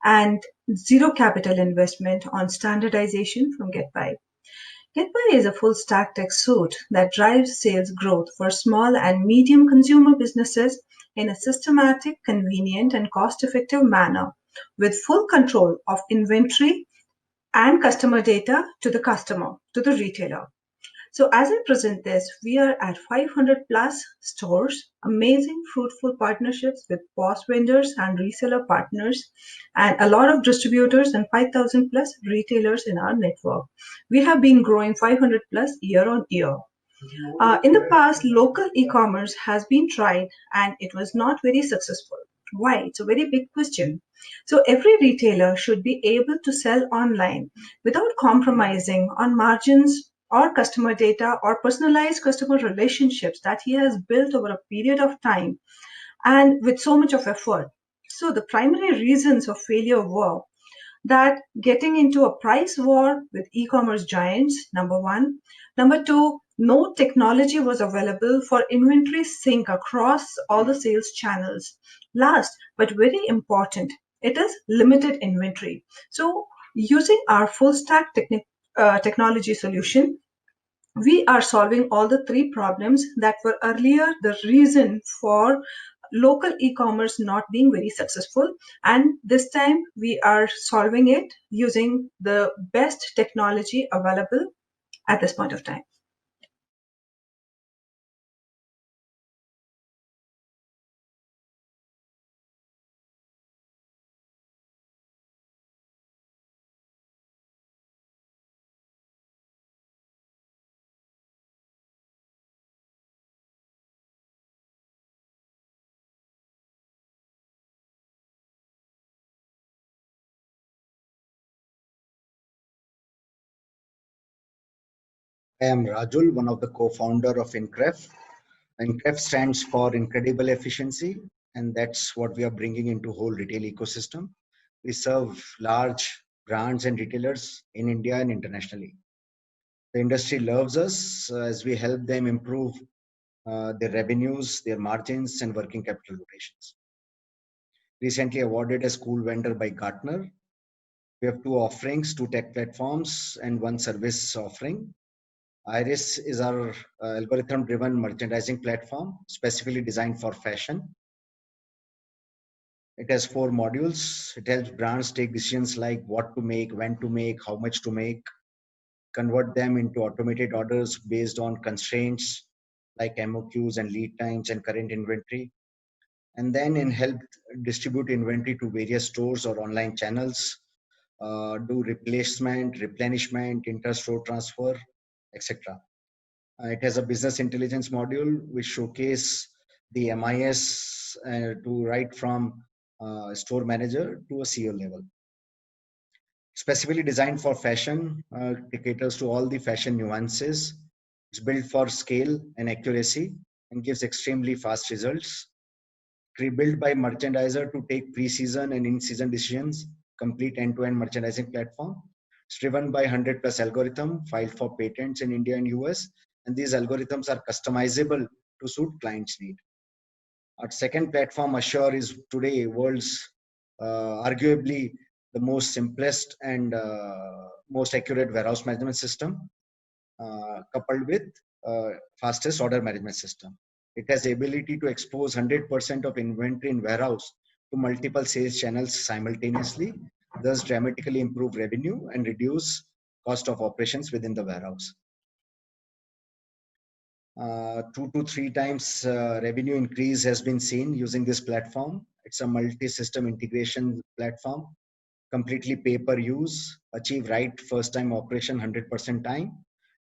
and zero capital investment on standardization from GetBuy. GetBuy is a full stack tech suite that drives sales growth for small and medium consumer businesses in a systematic, convenient, and cost-effective manner with full control of inventory and customer data to the retailer. So as I present this, we are at 500 plus stores, amazing fruitful partnerships with POS vendors and reseller partners, and a lot of distributors and 5,000 plus retailers in our network. We have been growing 500 plus year on year. In the past, local e-commerce has been tried and it was not very successful. Why? It's a very big question. So every retailer should be able to sell online without compromising on margins or customer data or personalized customer relationships that he has built over a period of time and with so much of effort. So the primary reasons of failure were that getting into a price war with e-commerce giants, number one. Number two, no technology was available for inventory sync across all the sales channels. Last, but very important, it is limited inventory. So using our full stack technology solution, we are solving all the three problems that were earlier the reason for local e-commerce not being very successful. And this time we are solving it using the best technology available at this point of time. I am Rajul, one of the co-founder of Incref. Incref stands for incredible efficiency, and that's what we are bringing into whole retail ecosystem. We serve large brands and retailers in India and internationally. The industry loves us as we help them improve their revenues, their margins, and working capital rotations. Recently awarded as Cool Vendor by Gartner. We have two offerings, two tech platforms, and one service offering. Iris is our algorithm-driven merchandising platform, specifically designed for fashion. It has 4 modules. It helps brands take decisions like what to make, when to make, how much to make, convert them into automated orders based on constraints like MOQs and lead times and current inventory, and then help distribute inventory to various stores or online channels, do replacement, replenishment, inter-store transfer, etc. It has a business intelligence module which showcase the MIS to right from store manager to a CEO level. Specifically designed for fashion, it caters to all the fashion nuances. It's built for scale and accuracy and gives extremely fast results. Built by merchandiser to take pre-season and in-season decisions, complete end-to-end merchandising platform. It's driven by 100+ algorithm filed for patents in India and US, and these algorithms are customizable to suit clients' need. Our second platform, Assure, is today world's arguably the most simplest and most accurate warehouse management system, coupled with fastest order management system. It has the ability to expose 100% of inventory in warehouse to multiple sales channels simultaneously, thus dramatically improve revenue and reduce cost of operations within the warehouse. 2 to 3 times revenue increase has been seen using this platform. It's a multi-system integration platform, completely pay-per-use, achieve right first-time operation 100% time.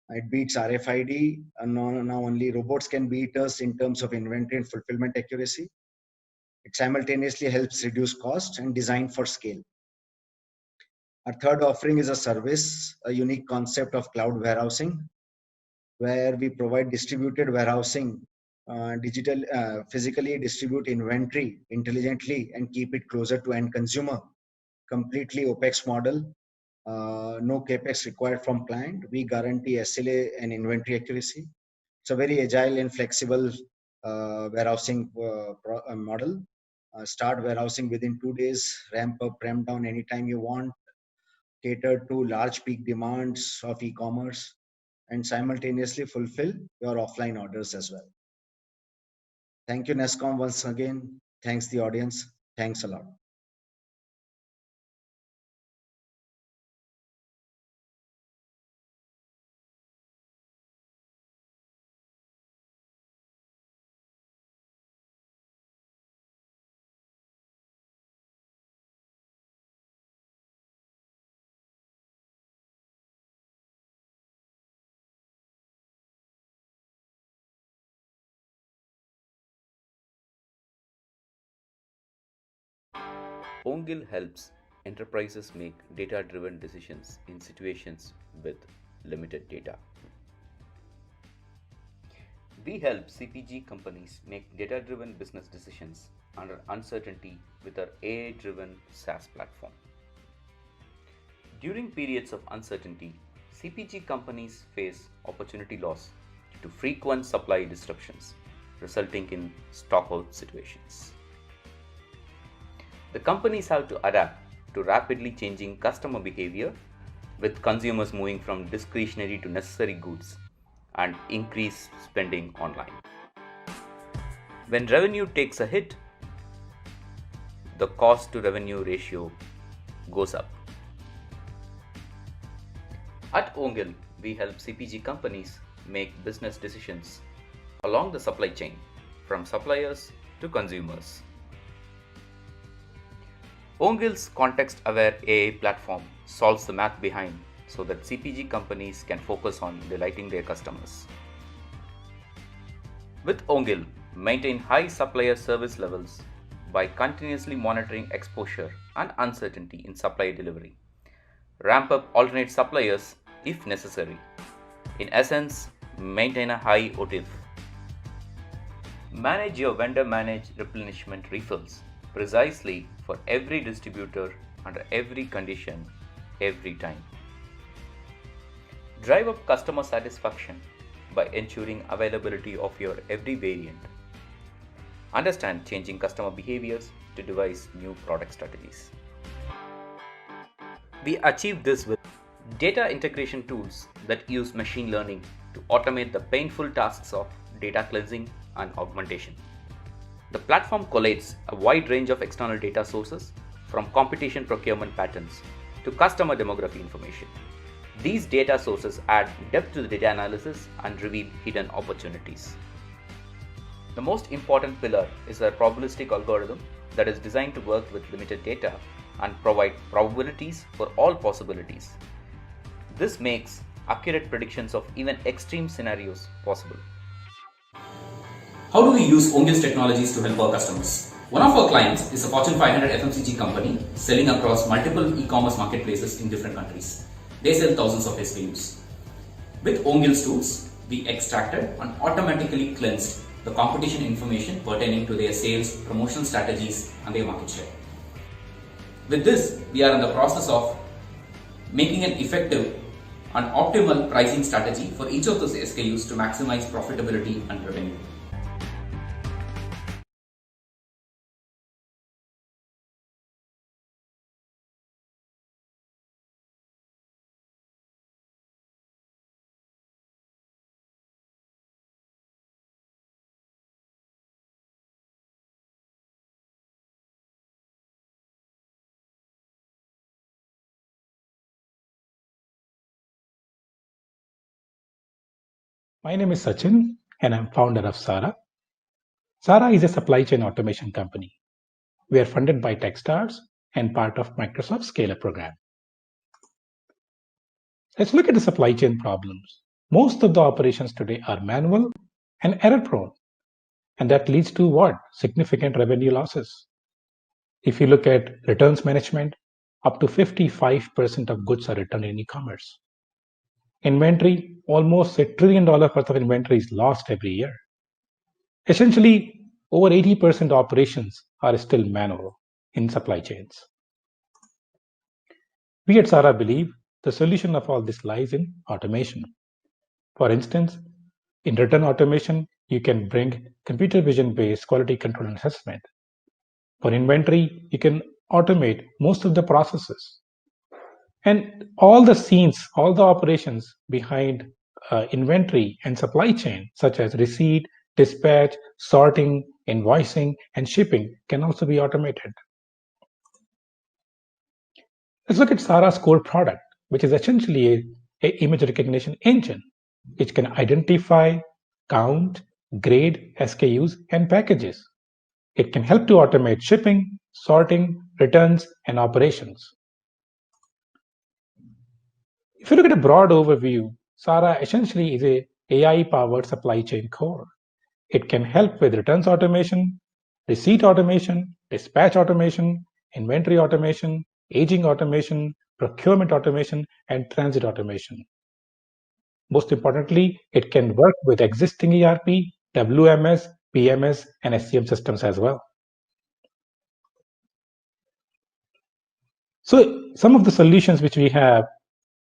It beats RFID, and now only robots can beat us in terms of inventory and fulfillment accuracy. It simultaneously helps reduce cost and design for scale. Our third offering is a service, a unique concept of cloud warehousing, where we provide distributed warehousing, physically distribute inventory intelligently and keep it closer to end consumer. Completely OPEX model, no CAPEX required from client. We guarantee SLA and inventory accuracy. It's a very agile and flexible warehousing model. Start warehousing within 2 days, ramp up, ramp down anytime you want, cater to large peak demands of e-commerce, and simultaneously fulfill your offline orders as well. Thank you, NASSCOM, once again. Thanks the audience. Thanks a lot. Ongil helps enterprises make data-driven decisions in situations with limited data. We help CPG companies make data-driven business decisions under uncertainty with our AI-driven SaaS platform. During periods of uncertainty, CPG companies face opportunity loss due to frequent supply disruptions, resulting in stockout situations. The companies have to adapt to rapidly changing customer behavior, with consumers moving from discretionary to necessary goods and increased spending online. When revenue takes a hit, the cost to revenue ratio goes up. At Ongil, we help CPG companies make business decisions along the supply chain, from suppliers to consumers. Ongil's context-aware AI platform solves the math behind so that CPG companies can focus on delighting their customers. With Ongil, maintain high supplier service levels by continuously monitoring exposure and uncertainty in supply delivery. Ramp up alternate suppliers if necessary. In essence, maintain a high OTIF. Manage your vendor-managed replenishment refills precisely for every distributor under every condition, every time. Drive up customer satisfaction by ensuring availability of your every variant. Understand changing customer behaviors to devise new product strategies. We achieve this with data integration tools that use machine learning to automate the painful tasks of data cleansing and augmentation. The platform collates a wide range of external data sources, from competition procurement patterns to customer demography information. These data sources add depth to the data analysis and reveal hidden opportunities. The most important pillar is a probabilistic algorithm that is designed to work with limited data and provide probabilities for all possibilities. This makes accurate predictions of even extreme scenarios possible. How do we use Ongil's technologies to help our customers? One of our clients is a Fortune 500 FMCG company selling across multiple e-commerce marketplaces in different countries. They sell thousands of SKUs. With Ongil's tools, we extracted and automatically cleansed the competition information pertaining to their sales, promotional strategies, and their market share. With this, we are in the process of making an effective and optimal pricing strategy for each of those SKUs to maximize profitability and revenue. My name is Sachin, and I'm founder of Sara. Sara is a supply chain automation company. We are funded by Techstars and part of Microsoft's Scale-Up program. Let's look at the supply chain problems. Most of the operations today are manual and error-prone, and that leads to what? Significant revenue losses. If you look at returns management, up to 55% of goods are returned in e-commerce. Inventory, almost $1 trillion worth of inventory is lost every year. Essentially, over 80% of operations are still manual in supply chains. We at Sara believe the solution of all this lies in automation. For instance, in return automation, you can bring computer vision-based quality control and assessment. For inventory, you can automate most of the processes. And all the scenes, all the operations behind inventory and supply chain, such as receipt, dispatch, sorting, invoicing, and shipping, can also be automated. Let's look at Sara's core product, which is essentially an image recognition engine, which can identify, count, grade SKUs and packages. It can help to automate shipping, sorting, returns, and operations. If you look at a broad overview, Sara essentially is a AI-powered supply chain core. It can help with returns automation, receipt automation, dispatch automation, inventory automation, aging automation, procurement automation, and transit automation. Most importantly, it can work with existing ERP, WMS, PMS, and SCM systems as well. So some of the solutions which we have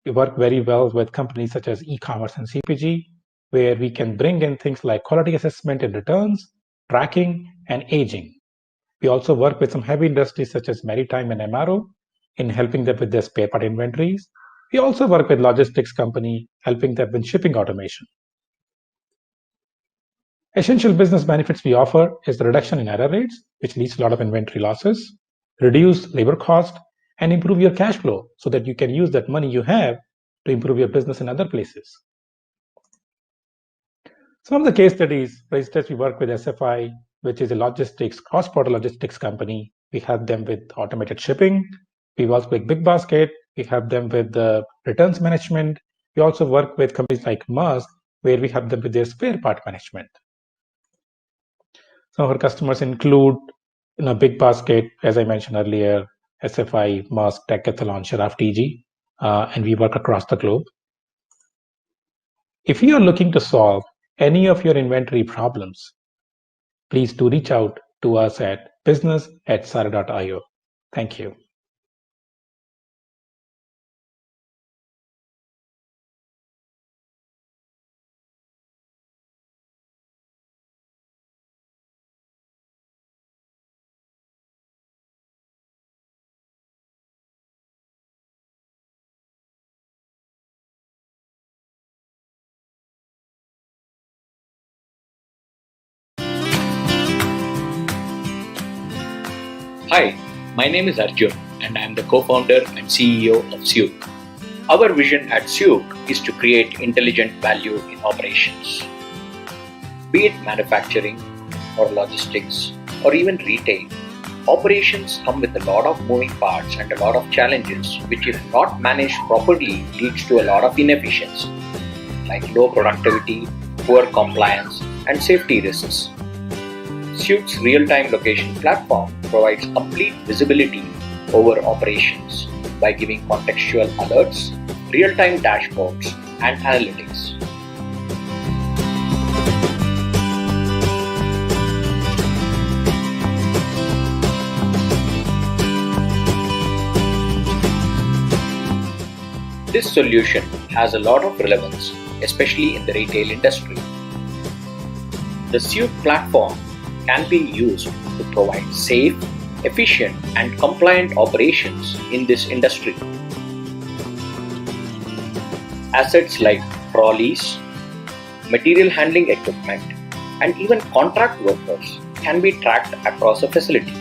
work very well with companies such as e-commerce and CPG, where we can bring in things like quality assessment and returns, tracking, and aging. We also work with some heavy industries such as maritime and MRO in helping them with their spare part inventories. We also work with logistics company, helping them with shipping automation. Essential business benefits we offer is the reduction in error rates, which leads to a lot of inventory losses, reduce labor cost, and improve your cash flow so that you can use that money you have to improve your business in other places. Some of the case studies, for instance, we work with SFI, which is a logistics, cross-border logistics company. We help them with automated shipping. We work with Big Basket. We help them with the returns management. We also work with companies like Maersk, where we help them with their spare part management. Some of our customers include Big Basket, as I mentioned earlier, SFI, Maersk, Decathlon, Sharaf TG, and we work across the globe. If you are looking to solve any of your inventory problems, please do reach out to us at business@sara.io. Thank you. Hi, my name is Arjun and I am the co-founder and CEO of Syuk. Our vision at Syuk is to create intelligent value in operations. Be it manufacturing or logistics or even retail, operations come with a lot of moving parts and a lot of challenges which, if not managed properly, leads to a lot of inefficiency like low productivity, poor compliance and safety risks. Syuk's real-time location platform provides complete visibility over operations by giving contextual alerts, real-time dashboards, and analytics. This solution has a lot of relevance, especially in the retail industry. The Syuk platform can be used to provide safe, efficient, and compliant operations in this industry. Assets like trolleys, material handling equipment, and even contract workers can be tracked across a facility.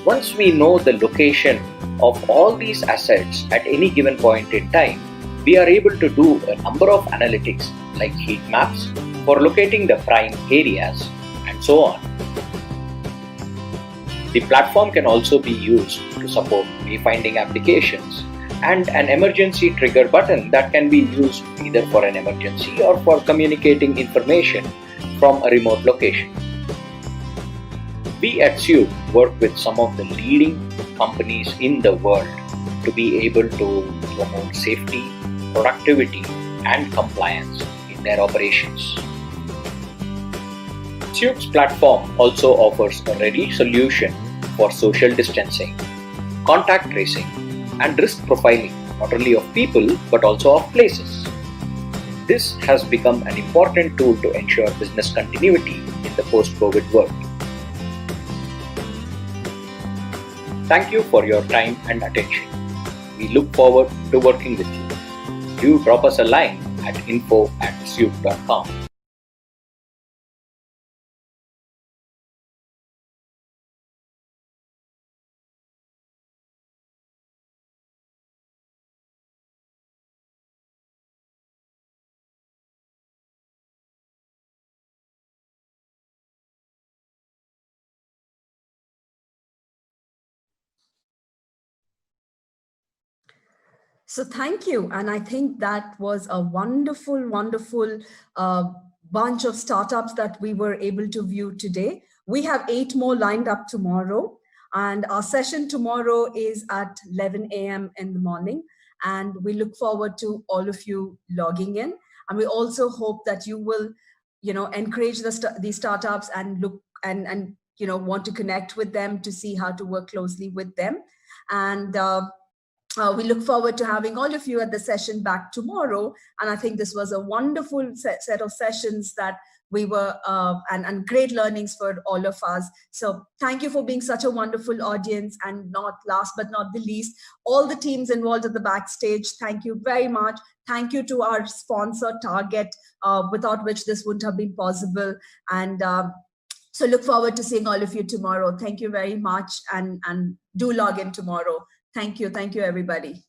Once we know the location of all these assets at any given point in time, we are able to do a number of analytics like heat maps for locating the prime areas and so on. The platform can also be used to support wayfinding applications and an emergency trigger button that can be used either for an emergency or for communicating information from a remote location. We at Syuk work with some of the leading companies in the world to be able to promote safety, productivity, and compliance in their operations. Syuk's platform also offers a ready solution for social distancing, contact tracing, and risk profiling, not only of people but also of places. This has become an important tool to ensure business continuity in the post-COVID world. Thank you for your time and attention. We look forward to working with you. Do drop us a line at info@syuk.com. So thank you. And I think that was a wonderful, wonderful bunch of startups that we were able to view today. We have 8 more lined up tomorrow. And our session tomorrow is at 11 a.m. in the morning. And we look forward to all of you logging in. And we also hope that you will, encourage these startups and look and want to connect with them to see how to work closely with them. And we look forward to having all of you at the session back tomorrow. And I think this was a wonderful set of sessions that We were and great learnings for all of us. So thank you for being such a wonderful audience. And not last but not the least, all the teams involved at the backstage, thank you very much. Thank you to our sponsor Target, without which this wouldn't have been possible. And so look forward to seeing all of you tomorrow. Thank you very much, and do log in tomorrow. Thank you everybody.